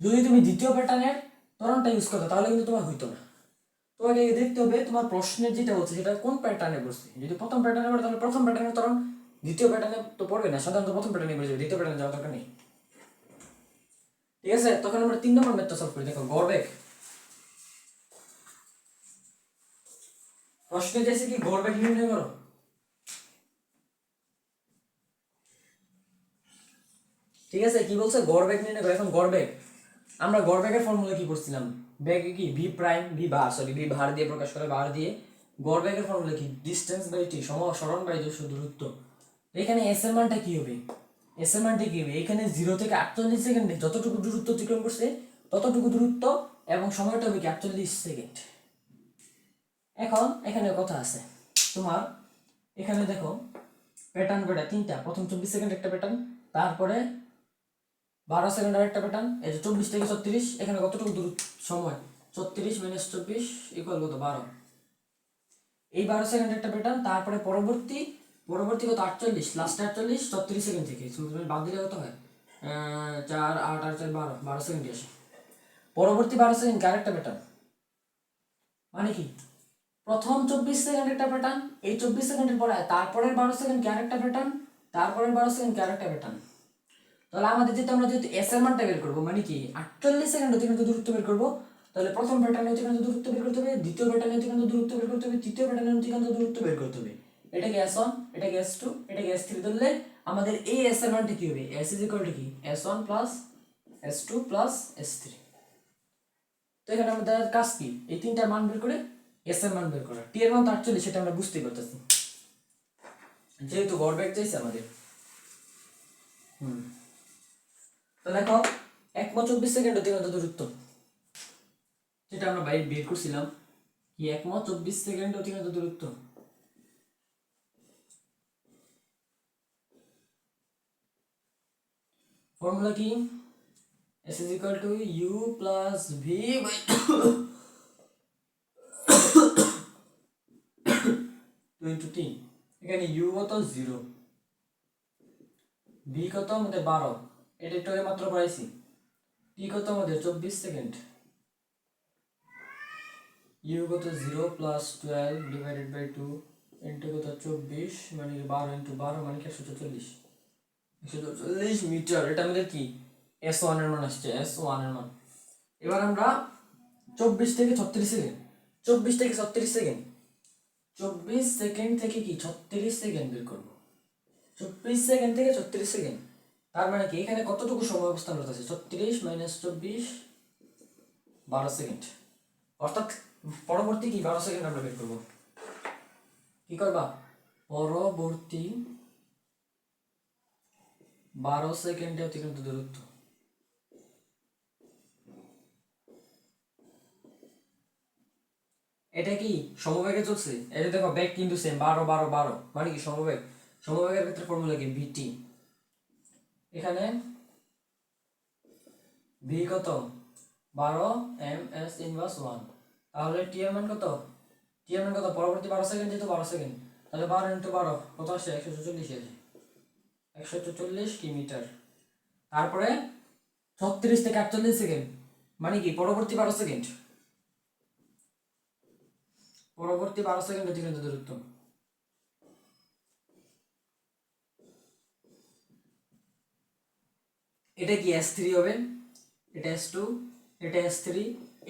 যদি তুমি দ্বিতীয় প্যাটার্নের ত্বরণটা ইউজ করতে তাহলে কিন্তু তোমার হইতো না। তোমাকে দেখতে হবে তোমার প্রশ্নের যেটা হচ্ছে সেটা কোন প্যাটার্নে পড়ছে। যদি প্রথম প্যাটার্নে পড়ে তাহলে প্রথম প্যাটার্নের ত্বরণ দ্বিতীয় প্যাটার্নে তো পড়বে না, সাধারণত প্রথম প্যাটার্নে পড়ে যাবে, দ্বিতীয় প্যাটার্নে যাওয়ার দরকার নেই। ঠিক আছে, তখন আমরা 3 নম্বর ম্যাথটা সলভ করি। দেখো গড়বেগ, প্রশ্নে চাইছে কি গড়বেগ নির্ণয় করো। ঠিক আছে, কি বলছে, গড়বেগ নির্ণয় করো। এখন গড়বেগ, আমরা গড়বেগের ফর্মুলা কি করছিলাম, বেগে কি ভি প্রাইম, ভি ভার দিয়ে প্রকাশ করে, ভার দিয়ে। গড়বেগের ফর্মুলা কি, ডিসটেন্স বাই টি সরণ বাই দূরত্ব। এখানে এস এর মানটা কি হবে, এস এর মানটা কি হবে, এখানে 0 থেকে 48 সেকেন্ডে যতটুকু দূরত্ব অতিক্রম করছে ততটুকু দূরত্ব এবং সময়টা হবে কি 48 সেকেন্ড। এখন এখানে কথা আছে তোমার, এখানে দেখো প্যাটার্ন কয়টা, 3টা। প্রথম 24 সেকেন্ড একটা প্যাটার্ন, তারপরে 12 সেকেন্ড আর একটা প্যাটার্ন। এই যে 24 থেকে 36, এখানে কতটুকু দূরত্ব সময়, 36 - 24 ইকুয়াল কত, 12। এই 12 সেকেন্ড একটা প্যাটার্ন, তারপরে পরবর্তী কত, 48, লাস্টে 48 36 সেকেন্ড থেকে তুমি বাদ দিলে কত হয়, 4 8 আর 4 12, 12 সেকেন্ড আসে। পরবর্তী 12 সেকেন্ড আরেকটা প্যাটার্ন, মানে কি প্রথম 24 সেকেন্ড একটা প্যাটার্ন, এই 24 সেকেন্ডের পরে তারপরের 12 সেকেন্ড আরেকটা প্যাটার্ন, তারপরের 12 সেকেন্ড আরেকটা প্যাটার্ন। তাহলে আমাদের যেহেতু এস এর মানটা বের করবো, মানে কি 48 সেকেন্ড অতিক্রান্ত দূরত্ব বের করবো, তাহলে প্রথম প্যাটার্নে অতিক্রান্ত দূরত্ব বের করতে হবে, দ্বিতীয় প্যাটার্নে অতিক্রান্ত দূরত্ব বের করতে হবে, তৃতীয় প্যাটার্নে অতিক্রান্ত দূরত্ব বের করতে হবে। এটাকে S1, এটাকে S2, এটাকে S3 ধরলে আমাদের এই এস এর মানটা কি হবে, S ইজ ইকুয়াল টু কি, S1 plus S2 plus S3। তো এখানে আমাদের কাজ কি, এই তিনটার মান বের করে এস এর মান বের করা। টি এর মান তো 48, সেটা আমরা বুঝতেই পারতেছি, যেহেতু গড়বেগ চাইছে আমাদের। তো দেখো 1 - 24 সেকেন্ড অতিক্রান্ত দূরত্ব, যেটা আমরা বাইরে বের করছিলাম, কি 1 - 24 সেকেন্ড অতিক্রান্ত দূরত্ব। ফর্মুলা কি, S is equal to U plus V by 2 into T। এখানে U কত 0, V কত আমাদের 12, এটা একটু আগে মাত্র পাইছি। T কত আমাদের 24 সেকেন্ড, U কত 0 plus 12 divided by 2 into কত 24, মানে 12 into 12 মানে 144, 144 মিটার। এটা আমাদের কি S1 এর মান আসছে, S1 এর মান। এবার আমরা 24 থেকে 36 সেকেন্ড, 24 থেকে 36 সেকেন্ড, 24 সেকেন্ড থেকে কি 36 সেকেন্ড বের করবো। 24 সেকেন্ড থেকে 36 সেকেন্ড, তার মানে কি এখানে কতটুকু সময় অবস্থান করতেছে, 36 - 24 12 সেকেন্ড। অর্থাৎ পরবর্তী কি 12 সেকেন্ড আমরা বের করবো। কি করবা, পরবর্তী 12 সেকেন্ডে অতিক্রান্ত দূরত্ব। এটা কি সমবেগে চলছে, এটা দেখো বেগ কিন্তু সেম, 12 12 12 মানে কি সমবেগ। সমবেগের ক্ষেত্রে ফর্মুলা কি, ভিটি। এখানে ভি কত 12 ms ইনভার্স 1, তাহলে টি এর মান কত, টি এর মান কত, পরবর্তী 12 সেকেন্ড যেহেতু 12 সেকেন্ড, তাহলে 12 × 12 কত আসে, 144 আসে, 144 কি মিটার। তারপরে 36 থেকে 48 সেকেন্ড, মানে কি পরবর্তী 12 সেকেন্ড, পরবর্তী 12 সেকেন্ড অতিক্রান্ত দূরত্ব। এটা কি S3 হবে, এটা S2, এটা S3।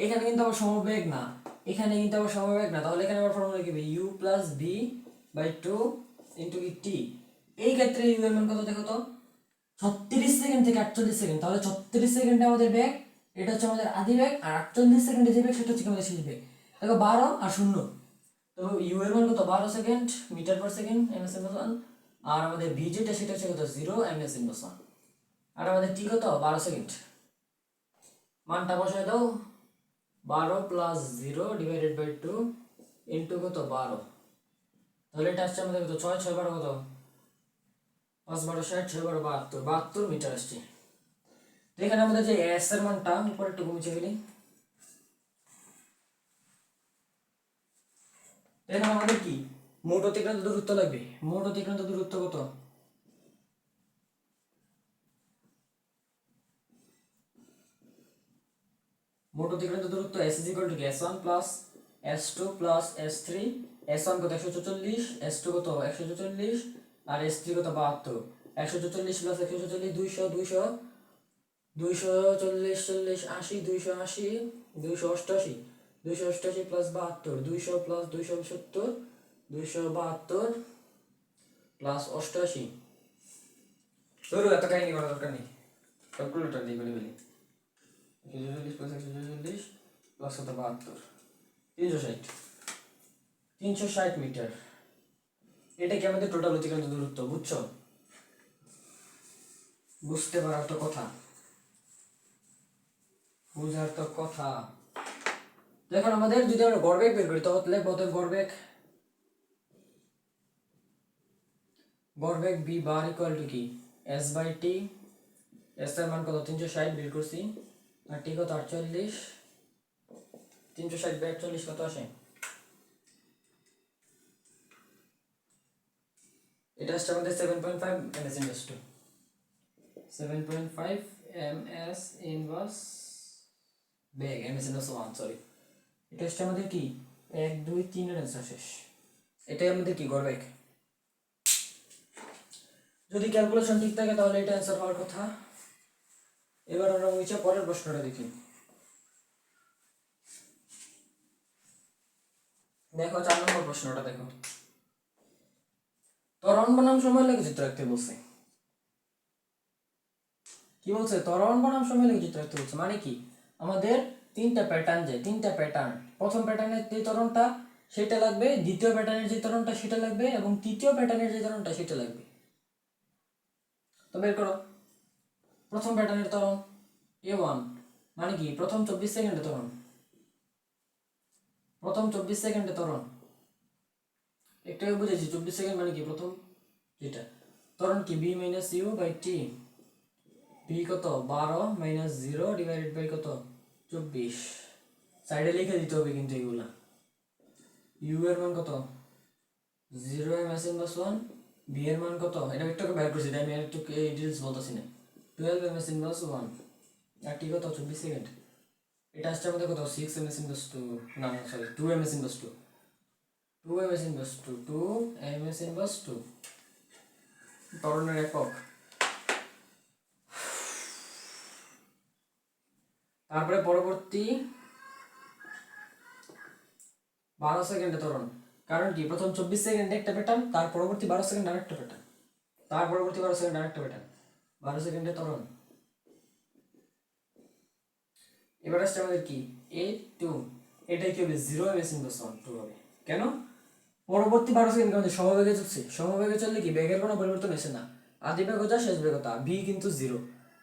এখানে কিন্তু আবার সমবেগ না, এখানে কিন্তু আবার সমবেগ না, তাহলে এখানে আবার ফর্মুলা কি হবে, U plus V by 2 into কি T। এই ক্ষেত্রে U এর মান কত দেখো তো, 36 সেকেন্ড থেকে 48 সেকেন্ড, তাহলে 36 সেকেন্ডে আমাদের বেগ, এটা হচ্ছে আমাদের আদি বেগ, আর 48 সেকেন্ডে যে বেগ সেটা হচ্ছে আমাদের শেষ বেগ। দেখো 12 আর 0, তো U এর মান কত 12 second meter per second ms inverse 1, আর আমাদের V যেটা সেটা হচ্ছে কত 0 ms ইনভার্স 1, আর আমাদের T কত 12 সেকেন্ড। মানটা বসায় দাও, 12 প্লাস 0 ডিভাইডেড বাই 2 ইন্টু কত 12, তাহলে এটা আসছে আমাদের কত 6 6 12 কত 5 12 60, 6 12 72, 72 মিটার আসছে। তো এখানে আমাদের যে এস এর মানটা উপরে একটু মুছে ফেলি, এখন আমাদের কি মোট অতিক্রান্ত দূরত্ব লাগবে। মোট অতিক্রান্ত দূরত্ব কত? মোট অতিক্রান্ত দূরত্ব s = কি s1 + s2 + s3। s1 কত 144, s2 কত 144 আর s3 কত 72। 144 + 144 200, 200 240 40 80 280 288 288 + 72 200 + 270 272 + 88। ধরো এত কাহিনী করার দরকার নেই, ক্যালকুলেটর দিয়ে করে ফেলি। 140 + 140 + 72 360 360 মিটার। এটা কি আমাদের টোটাল অতিক্রান্ত দূরত্ব, বুঝছো? বুঝতে পারার তো কথা, বুঝার তো কথা। দেখুন আমাদের যদি আমরা গড়বেগ বের করি তাহলে অতএব গড়বেগ b বার ইকুয়াল টু কি s/t। s এর মান কত 360 বের করছি, আর t কত 48। 360 বাই 48 কত আসে? এটা হচ্ছে আমাদের 7.5 ms inverse to 7.5 ms inverse বেগ, ms ইনভার্স 1 সরি। এটা হচ্ছে আমাদের কি 1 2 3 এর অ্যান্সার শেষ। এটাই আমাদের কি গড়বেগ। যদি ক্যালকুলেশন ঠিক থাকে তাহলে এটা অ্যান্সার হওয়ার কথা। এবার আমরা হচ্ছে পরের প্রশ্নটা দেখি। দেখো 4 নম্বর প্রশ্নটা দেখো। ত্বরণ বনাম সময় লেগে চিত্র আঁকতে বলছে। কি বলছে? ত্বরণ বনাম সময় লেগে চিত্র আঁকতে বলছে মানে কি আমাদের তিনটা প্যাটার্ন যায়, তিনটা প্যাটার্ন। প্রথম প্যাটার্নের যে ত্বরণটা সেটা লাগবে, দ্বিতীয় প্যাটার্নের যে ত্বরণটা সেটা লাগবে, এবং তৃতীয় প্যাটার্নের যে ত্বরণটা সেটা লাগবে। তো বের করো। প্রথম প্যাটার্নের ত্বরণ a1 মানে কি প্রথম 24 সেকেন্ডে ত্বরণ, প্রথম 24 সেকেন্ডে ত্বরণ। একটাই বুঝেছি 24 সেকেন্ড মানে কি প্রথম যেটা ত্বরণ কি b - u/t। b কত 12 - 0 ডিভাইডেড বাই কত 24। সাইডে লিখে দিতে হবে কিন্তু এগুলা। u এর মান কত 0 ms ইনভার্স 1, b এর মান কত এটা একটু বের করছি তাই আমি একটু ডিটেইলস বলতাছি না, 12 ms ইনভার্স 1, আর t কত 24 সেকেন্ড। এটা আসছে আমাদের কত 6 ms ইনভার্স 2, না না sorry 2 ms inverse 2, 2 ms inverse 2, 2 ms inverse 2 ত্বরণের একক। তারপরে পরবর্তী 12 সেকেন্ডে ত্বরণ, কারণ কি প্রথম 24 সেকেন্ডে একটা প্যাটার্ন, তার পরবর্তী 12 সেকেন্ড আরেকটা প্যাটার্ন, তার পরবর্তী 12 সেকেন্ড আরেকটা প্যাটার্ন, 12 সেকেন্ডে ত্বরণ। এবার আসছে আমাদের কি a2, এটাই কি হবে 0 ms ইনভার্স 1 2 হবে। কেন? পরবর্তী 12 সেকেন্ড আমাদের সমবেগে চলছে, সমবেগে চললে কি বেগের কোনো পরিবর্তন হচ্ছে না, আদি বেগ যা শেষ বেগ তা, v কিন্তু 0,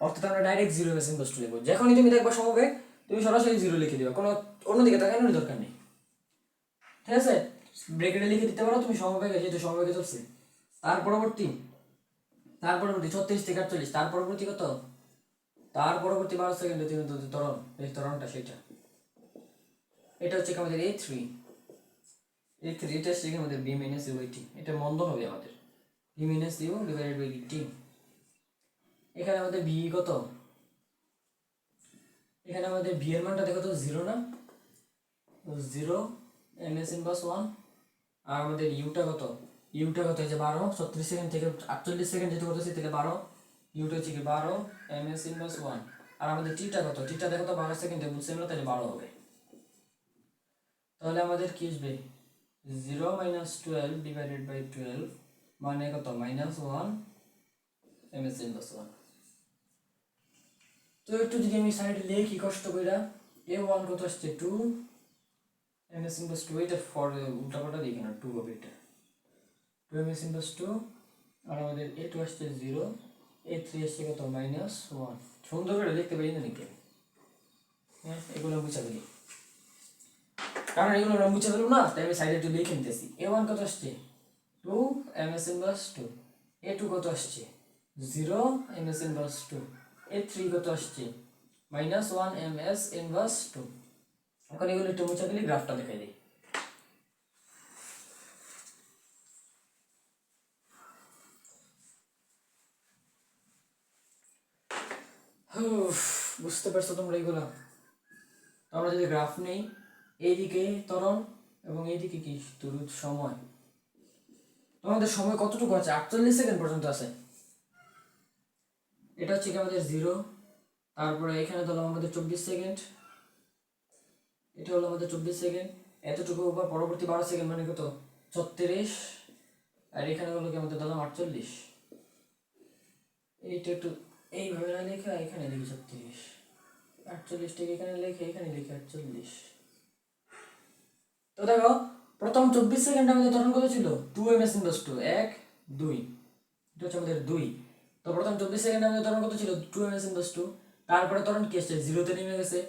অর্থাৎ আমরা ডাইরেক্ট 0 ms ইনভার্স 2 লিখব। যখনই তুমি দেখবা সমবেগ তুমি সরাসরি 0 লিখে দিবা, কোনো অন্যদিকে তাকানোর দরকার নেই, ঠিক আছে? ব্রেকেটে লিখে দিতে পারো তুমি সমবেগে, যেহেতু সমবেগে চলছে। তার পরবর্তী 36 থেকে 48, তার পরবর্তী কত, তার পরবর্তী 12 সেকেন্ডে তুমি ত্বরণ, এই ত্বরণটা সেটা। এটা হচ্ছে আমাদের a3, এটা হচ্ছে আমাদের b - u/t, এটা মন্দন হবে আমাদের b - u divided by t। এখানে আমাদের b কত, এখানে আমাদের b এর মানটা দেখো তো 0 না, 0 ms ইনভার্স 1, আর আমাদের ইউটা কত, ইউটা কত এই যে 12, 36 সেকেন্ড থেকে 48 সেকেন্ড যেতে করতেছি তাহলে 12, ইউটা হচ্ছে কি 12 ms ইনভার্স 1, আর আমাদের টিটা কত, টিটা দেখো তো 12 সেকেন্ডে বুঝছি আমরা, তাহলে 12 হবে। তাহলে আমাদের কি আসবে 0 - 12 ডিভাইডেড বাই 12 মানে কত -1 ms ইনভার্স 1। তো একটু যদি আমি সাইডে লিখি কষ্ট কইরা, a1 কত আসছে 2 ms ইনভার্স 2, এটা ফর উল্টাপাল্টা দিই কেন 2 হবে, এটা 2 ms ইনভার্স 2, আর আমাদের a2 আসছে 0, a3 আসছে কত -1। সুন্দর করে লিখতে পারি না নাকি? হ্যাঁ এগুলো বুঝা গেলি, কারণ এগুলো আমরা মুছে ফেলবো না, তাই আমি সাইডে একটু লিখে নিতেছি। a1 কত আসছে 2 ms ইনভার্স 2, a2 কত আসছে 0 ms ইনভার্স 2, a3 কত আসছে -1 ms ইনভার্স 2। এখন এগুলো একটু মুছে ফেলি, গ্রাফটা দেখাই দিই। উফ, বুঝতে পারছো তোমরা এগুলা? আমরা যদি গ্রাফ নেই, এইদিকে ত্বরণ এবং এইদিকে কি দ্রুত সময়, তোমাদের সময় কতটুকু আছে? 48 সেকেন্ড পর্যন্ত আছে। এটা হচ্ছে কি আমাদের 0, তারপরে এখানে ধরলাম আমাদের 24 সেকেন্ড, এটা হলো আমাদের 24 সেকেন্ড, এতটুকু বা পরবর্তী 12 সেকেন্ড মানে কত? 36, আর এখানে হলো কি আমাদের ধরলাম 48। এইটা একটু এইভাবে না লেখা এখানে লিখি 36, 48টাকে এখানে লিখে এখানে লিখি 48। তো দেখো, প্রথম 24 সেকেন্ড আমাদের ত্বরণ কত ছিল? 2 ms ইনভার্স 2, 1 2, এটা হচ্ছে আমাদের 2। তো প্রথম 24 সেকেন্ড আমাদের ত্বরণ কত ছিল? 2 ms ইনভার্স 2। তারপরে ত্বরণ কি আসছে? 0-তে নেমে গেছে।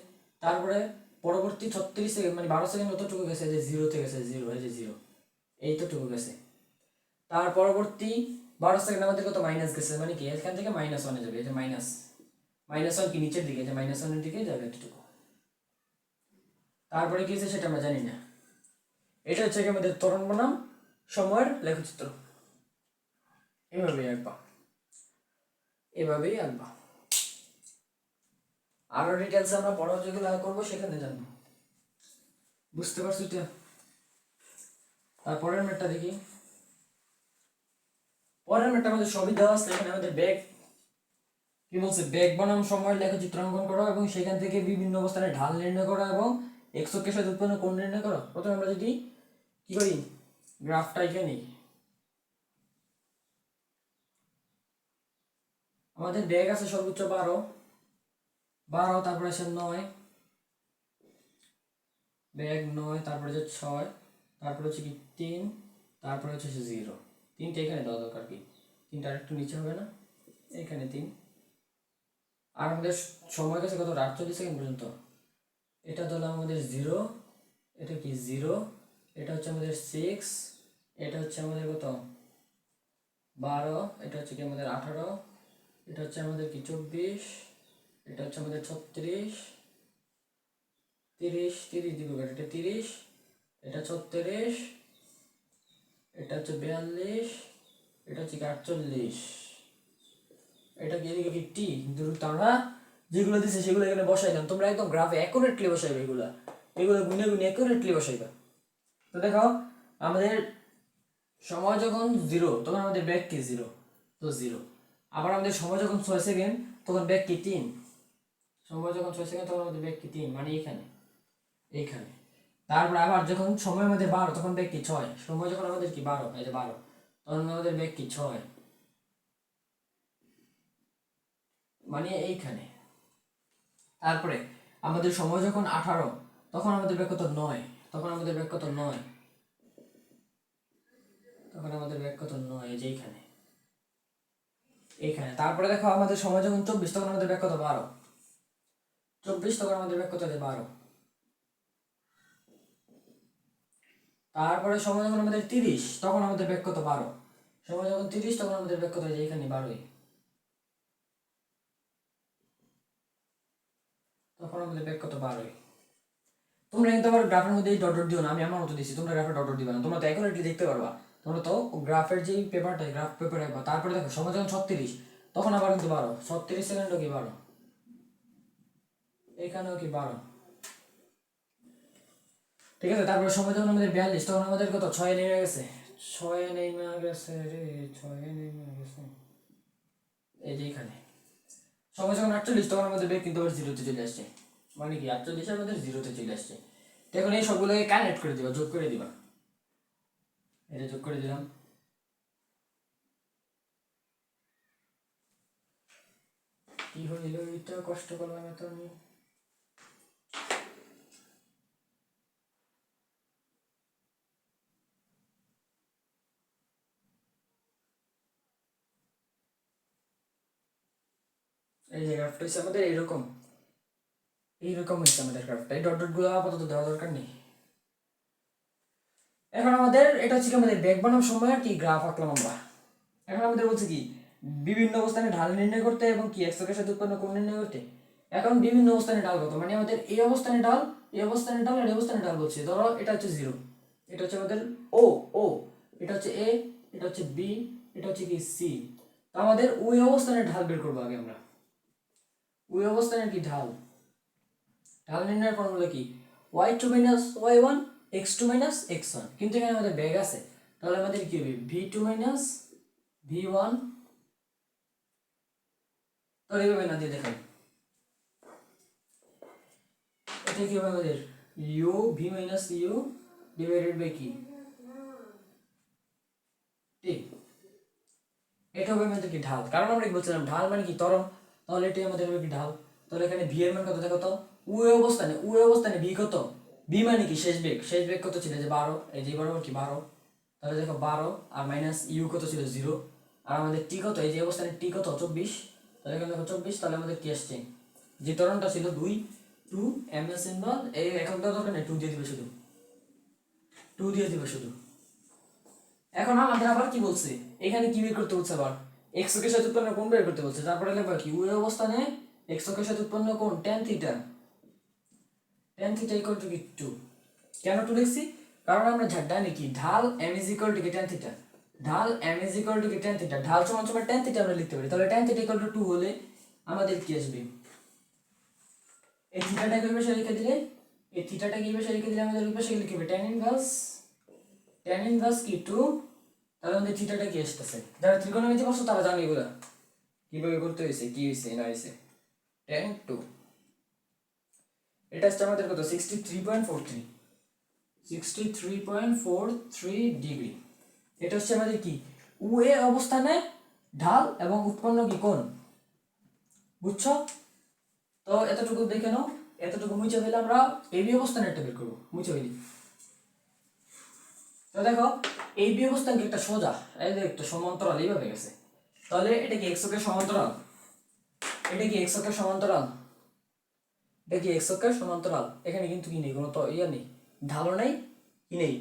তারপরে পরবর্তী 36 সেকেন্ড মানে 12 সেকেন্ড কতটুকু গেছে? যে 0-তে গেছে, 0, এই যে 0, এইতটুকু গেছে। তার পরবর্তী 12 সেকেন্ড আমাদের কত? মাইনাস গেছে, মানে কি এখান থেকে -1-এ যাবে, এই যে মাইনাস, -1 কি নিচের দিকে, যে -1-এর দিকে যাবে এতটুকু। তারপরে কি হচ্ছে সেটা আমরা জানি না। এটা হচ্ছে কি আমাদের ত্বরণ বনাম সময়ের লেখচিত্র। এভাবেই আঁকবা, এভাবেই আঁকবা। আরো ডিটেলস আমরা বড় যেগুলো করবো সেখানে জানবো। বুঝতে পারছো এটা? তারপরের ম্যাটটা দেখি। পরের ম্যাটটা আমাদের সবই দেওয়া আছে। এখানে আমাদের ব্যাগ কি বলছে? ব্যাগ বনাম সময়ের লেখচিত্র অঙ্কন করো এবং সেখান থেকে বিভিন্ন অবস্থানে ঢাল নির্ণয় করো এবং এক্স অক্ষের সাথে উৎপন্ন কোণ নির্ণয় করো। প্রথমে আমরা যদি কি করি, গ্রাফটা এখানে নিই। আমাদের ব্যাগ আছে সর্বোচ্চ 12, তারপরে আছে 9, ব্যাগ 9, তারপরে হচ্ছে 6, তারপরে হচ্ছে কি 3, তারপরে হচ্ছে 0। 3টা এখানে দেওয়া দরকার, কি 3টা আরেকটু নিচে হবে না? এখানে 3। আর আমাদের সময় গেছে কত? 48 সেকেন্ড পর্যন্ত। এটা ধরলাম আমাদের 0, এটা কি 0, এটা হচ্ছে আমাদের 6, এটা হচ্ছে আমাদের কত? 12, এটা হচ্ছে কি আমাদের 18, এটা হচ্ছে আমাদের কি 24, এটা হচ্ছে আমাদের 36, 30, 30 দিব, এটা 30, এটা 36, এটা হচ্ছে 42, এটা হচ্ছে কি 48, এটা কি এদিকে কি টি। দ্রুত আমরা যেগুলো দিছে সেগুলো এখানে বসাইলাম। তোমরা একদম গ্রাফে অ্যাকুরেটলি বসাইবে, এগুলো গুনে গুনে অ্যাকুরেটলি বসাইবা। তো দেখো, আমাদের সময় যখন 0 তখন আমাদের ব্যাক কি 0, তো 0। আবার আমাদের সময় যখন 6 সেকেন্ড তখন ব্যাক কি 3, সময় যখন 6 সেকেন্ড তখন আমাদের ব্যাক কি 3, মানে এইখানে, এইখানে। তারপর আবার যখন সময় আমাদের 12 তখন ব্যাক কি 6, সময় যখন আমাদের কি 12, এই যে 12, তখন আমাদের ব্যাক কি 6, মানে এইখানে। তারপরে আমাদের সময় যখন 18 তখন আমাদের ব্যাক কত? 9, তখন আমাদের ব্যাক কত? 9, তখন আমাদের ব্যাক কত? 9, এই যে এইখানে, এইখানে। তারপরে দেখো আমাদের সময় যখন 24 তখন আমাদের ব্যাক কত? 12, 24, তখন আমাদের ব্যাক কত? 12। তারপরে সময় যখন আমাদের 30 তখন আমাদের ব্যাক কত? 12, সময় যখন 30 তখন আমাদের ব্যাক কত? যে এখানে 12, তখন আমাদের ব্যাক কত? 12। তোমরা কিন্তু আবার গ্রাফের মধ্যে ডট ডট দিও না, আমি আমার মতো দিছি, তোমরা গ্রাফে ডট ডট দিবা না, তোমরা তো অ্যাকুরেটলি দেখতে পারবা। তোমরা তো গ্রাফের যেই পেপারটা, গ্রাফ পেপার একবার। তারপরে দেখো সময় যখন 36 তখন আবার কিন্তু 12, 36 সেকেন্ডও কি 12, এখানেও কি 12, ঠিক আছে। তারপরে সময় যখন আমাদের 42 তখন আমাদের কত? 6 নেমে গেছে, 6 নেমে গেছে রে, 6 নেমে গেছে, এই যে এখানে। সময় যখন 48 তখন আমাদের বেগ কিন্তু আবার 0-তে চলে আসছে, মানে কি 48 আমাদের 0-তে চলে আসছে। তো এখন এই সবগুলোকে কানেক্ট করে দিবা, যোগ করে দিবা, এটা যোগ করে দিলাম। কি হইল এটা? কষ্ট করলাম এত আমি। এই যে গ্রাফটা হচ্ছে আমাদের এইরকম, এইরকম হচ্ছে আমাদের গ্রাফটা। এই ডট ডট গুলো আপাতত দেওয়া দরকার নেই। এখন আমাদের এটা হচ্ছে কি আমাদের বেগ বনাম সময় আর কি গ্রাফ আঁকলাম আমরা। এখন আমাদের বলছে কি বিভিন্ন অবস্থানে ঢাল নির্ণয় করতে এবং কি এক্স অক্ষের সাথে উৎপন্ন কোণ নির্ণয় করতে। এখন বিভিন্ন অবস্থানে ঢাল কত, মানে আমাদের এই অবস্থানে ঢাল, এই অবস্থানে ঢাল আর এই অবস্থানে ঢাল বলছে। ধরো এটা হচ্ছে 0, এটা হচ্ছে আমাদের ও ও, এটা হচ্ছে এ, এটা হচ্ছে বি, এটা হচ্ছে কি সি। তো আমাদের ওই অবস্থানে ঢাল বের করবো আগে আমরা। ওই অবস্থানের কি ঢাল, ঢাল নির্ণয়ের ফর্মুলা কি y2 minus y1 x2 minus x1, কিন্তু এখানে আমাদের বেগ আছে, তাহলে আমাদের কি হবে v2 মাইনাস v1, তাহলে এইভাবে না দিয়ে দেখাই, এটা কি হবে আমাদের u v minus u divided by কি t, এটা হবে আমাদের কি ঢাল, কারণ আমরা কি বলছিলাম ঢাল মানে কি ত্বরণ, তাহলে এটাই আমাদের হবে কি ঢাল। তাহলে এখানে v এর মান কত দেখো তো, u অবস্থানে v কত, v মানে কি শেষ বেগ কত ছিল যে 12, এই যে বরাবর কি 12, তাহলে দেখো 12 আর মাইনাস u কত ছিল 0, আর আমাদের t কত, এই যে অবস্থানে t কত 24, তাহলে এখানে দেখো 24, তাহলে আমাদের কি আসছে, যে ত্বরণটা ছিল 2 ms ইনভার্স, এই একক দেওয়ার দরকার নেই, 2 দিয়ে দিবে শুধু, 2 দিয়ে দিবে শুধু। এখন আমাদের আবার কি বলছে, এখানে কি বের করতে বলছে, আবার x অক্ষের সাথে উৎপন্ন কোণ বের করতে বলছে, তারপরে লিখবা কি ওই অবস্থানে x অক্ষের সাথে উৎপন্ন কোণ tan theta, tan theta equal to কি 2, কেন 2 লিখছি, কারণ আমরা জানি কি ঢাল m ইজ ইকুয়াল টু কি tan থিটা, ঢাল m ইজ ইকুয়াল টু কি tan থিটা, ঢাল সমান সমান tan থিটা আমরা লিখতে পারি, তাহলে tan থিটা ইকুয়াল টু 2 হলে আমাদের কি আসবে, এই থিটাটাকে পাশে রেখে দিলে, এই থিটাটাকে পাশে রেখে দিলে আমাদের ওই পাশে লিখে হবে tan ইনভার্স কি 2, তাহলে আমাদের থিটাটা কি আসতেছে, যারা ত্রিকোণমিতি পড়ছো তারা জানে এগুলা কিভাবে করতে হয়েছে, কি হয়েছে না হয়েছে। tan 2 এটা হচ্ছে আমাদের কত 63.43 ডিগ্রি, এটা হচ্ছে আমাদের কি উএ অবস্থানে ঢাল এবং উৎপন্ন কি কোণ, বুঝছো? তো এতটুকু দেখে নাও, এতটুকু মুছে ফেলে আমরা এবি অবস্থানে একটা বের করবো, মুছে ফেলি। তো দেখো এই বি অবস্থান কি একটা সোজা, এই যে একটা সমান্তরাল এইভাবে গেছে, তাহলে এটা কি x অক্ষের সমান্তরাল, এটা কি x অক্ষের সমান্তরাল, এটা কি x অক্ষের সমান্তরাল, এখানে কিন্তু কি নেই, কোনো তো ইয়া নেই, ঢালও নেই, কি নেই,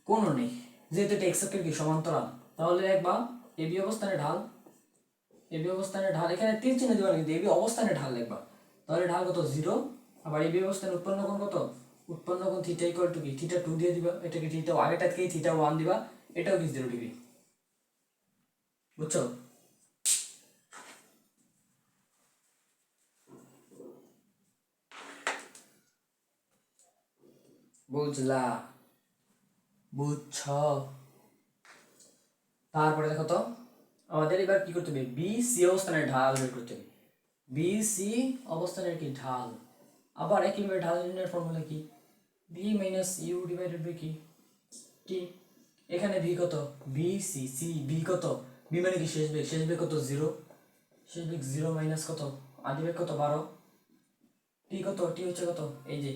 কোণও নেই, যেহেতু এটা x অক্ষের কি সমান্তরাল, তাহলে একবার এবি অবস্থানে ঢাল, এবি অবস্থানে ঢাল, এখানে তীর চিহ্ন দিবা কিন্তু এবি অবস্থানে ঢাল লিখবা, তাহলে ঢাল কত 0, আবার এবি অবস্থানে উৎপন্ন কোণ কত, উৎপন্ন কোণ থিটা ইকুয়াল টু কি থিটা 2 দিয়ে দিবা, এটাকে থিটা আগেটাকে থিটা 1 দিবা, এটাও কি 0 ডিগ্রি, বুঝছো? বুঝলা, বুঝছো? তারপরে দেখো তো আমাদের এবার কি করতে হবে, বি সি অবস্থানের ঢাল বের করতে হবে, বি সি অবস্থানের কি ঢাল, আবার একইভাবে ঢাল নির্ণয়ের ফর্মুলা কি V minus U divided by কি টি, এখানে ভি কত, বি সি সি বি কত, বি মানে কি শেষ বেগ কত 0, শেষ বেগ 0 মাইনাস কত আদি বেগ কত 12, টি কত, টি হচ্ছে কত, এই যে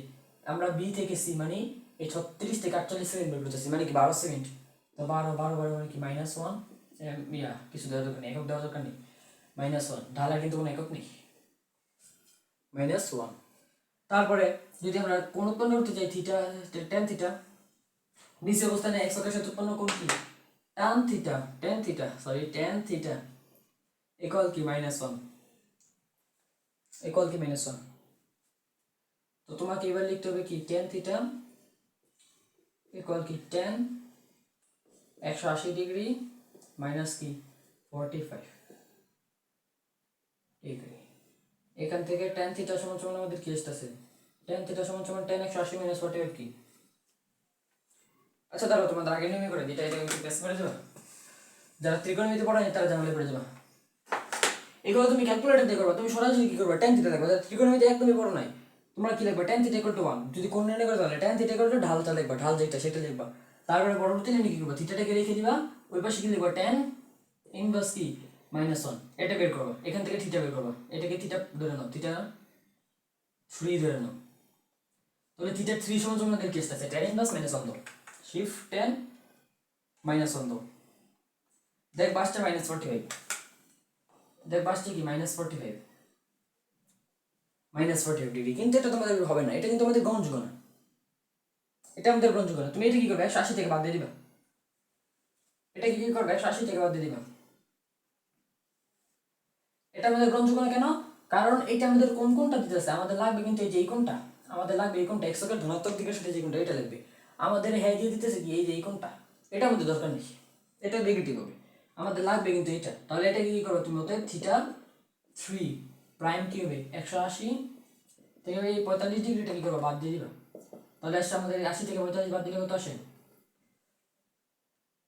আমরা বি থেকে সি মানে এই 36 থেকে 48 সেকেন্ড বের করতেছি, মানে কি 12 সেকেন্ড, তো 12 মানে কি -1, ইয়া কিছু দেওয়ার দরকার নেই, একক দেওয়ার দরকার নেই, -1, ঢালার কিন্তু কোনো একক নেই, -1। তারপরে যদি আমরা কোণ উৎপন্ন করতে চাই থিটা, tan থিটা, বিসি অবস্থানে x অক্ষের সাথে উৎপন্ন কোণ কি tan থিটা ইকুয়াল কি -1, ইকুয়াল কি -1, তো তোমাকে এবার লিখতে হবে কি tan থিটা ইকুয়াল কি tan 180 ডিগ্রি মাইনাস কি 45 ডিগ্রি, এখান থেকে tan থিটা সমান সমান আমাদের কি আসতেছে, tan থিটা সমান সমান tan 180 মাইনাস 45 কি, আচ্ছা দাঁড়াও তোমাদের আগে নিয়মে করে দিই, এটা একটু বেস করে যাবা, যারা ত্রিকোণমিতি পড়ানি তারা জানলে পড়ে যাবা, এগুলো তুমি ক্যালকুলেটর দিয়ে করবা, তুমি সরাসরি কি করবা tan থিটা দেখবা, যারা ত্রিকোণমিতি একদমই পড়ো নাই তোমরা কি লিখবা tan থিটা ইকুয়াল টু 1, যদি কোণ নির্ণয় করে তাহলে tan থিটা ইকুয়াল টু ঢালটা লিখবা, ঢাল যেটা সেটা লিখবা, তারপরে পরবর্তী লাইনে কি করবা থিটাটাকে রেখে দিবা, ওই পাশে কি লিখবা tan ইনভার্স কি -1, এটা বের করবা, এখান থেকে থিটা বের করবা, এটাকে থিটা ধরে নাও, থিটা 3 ধরে নাও, তাহলে থিটা 3 সমান সমান কি আসছে tan ইনভার্স -1 দাও, শিফট tan -1 দাও, দেখ বাসটা -45, দেখ বাসটা কি -45 ডিগ্রি, কিন্তু এটা তোমাদের হবে না, এটা কিন্তু আমাদের গ্রহণযোগ্য না, এটা আমাদের গ্রহণযোগ্য না, তুমি এটা কি করবে 180 থেকে বাদ দিয়ে দিবা, এটা কি করবে 180 থেকে বাদ দিয়ে দিবা, এটা আমাদের গ্রহণযোগ্য না কেন, কারণ এটা আমাদের কোন কোনটা দিতেছে, আমাদের লাগবে কিন্তু এই যে এই কোনটা, আমাদের লাগবে এই কোনটা x অক্ষের ধনাত্মক দিকের সাথে যে কোনটা এটা লাগবে, আমাদের হ্যাঁ দিয়ে দিতেছে কি এই যে এই কোনটা, এটা আমাদের দরকার নেই, এটা নেগেটিভ হবে, আমাদের লাগবে কিন্তু এটা, তাহলে এটা কি করবে তুমি অতএব থিটা 3 প্রাইম কি হবে 180 থেকে এই 45 ডিগ্রিটা কি করবো বাদ দিয়ে দিবা, তাহলে আসছে আমাদের 80 থেকে 45 বাদ দিলে কত আসে,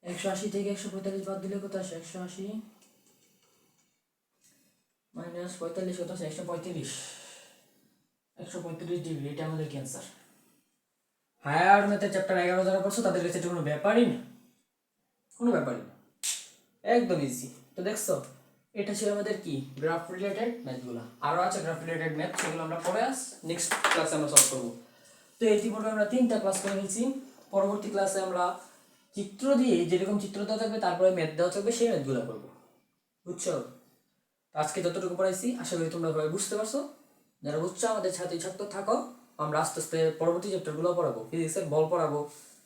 180 থেকে 145 বাদ দিলে কত আসে, 180 মাইনাস 45 কত আসে, 135, 135 ডিগ্রি, এটা আমাদের ক্যান্সার। হায়ার ম্যাথের চ্যাপ্টার 11 যারা পড়ছো তাদের কাছে এটা কোনো ব্যাপারই না, কোনো ব্যাপারই না, একদম ইজি। তো দেখছো এটা ছিল আমাদের কি গ্রাফ রিলেটেড ম্যাথগুলো, আরও আছে গ্রাফ রিলেটেড ম্যাথ, সেগুলো আমরা পরে নেক্সট ক্লাসে আমরা সলভ করবো। তো ইতিপূর্বে আমরা 3টা ক্লাস করে নিয়েছি, পরবর্তী ক্লাসে আমরা চিত্র দিয়ে যেরকম চিত্র দেওয়া থাকবে তারপরে ম্যাথ দেওয়া থাকবে সেই ম্যাথগুলো করবো, বুঝছো? আজকে যতটুকু পড়াইছি আশা করি তোমরা সবাই বুঝতে পারছো, যারা বুঝছো আমাদের ছাত্রী ছাত্র থাকো, আমরা আস্তে আস্তে পরবর্তী চ্যাপ্টারগুলো পড়াবো, ফিজিক্সের বল পড়াবো,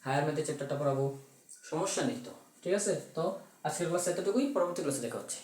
হায়ার ম্যাথের চ্যাপ্টারটা পড়াবো, সমস্যা নেই। তো ঠিক আছে, তো আজকের ক্লাসে এতটুকুই, পরবর্তী ক্লাসে দেখা হচ্ছে।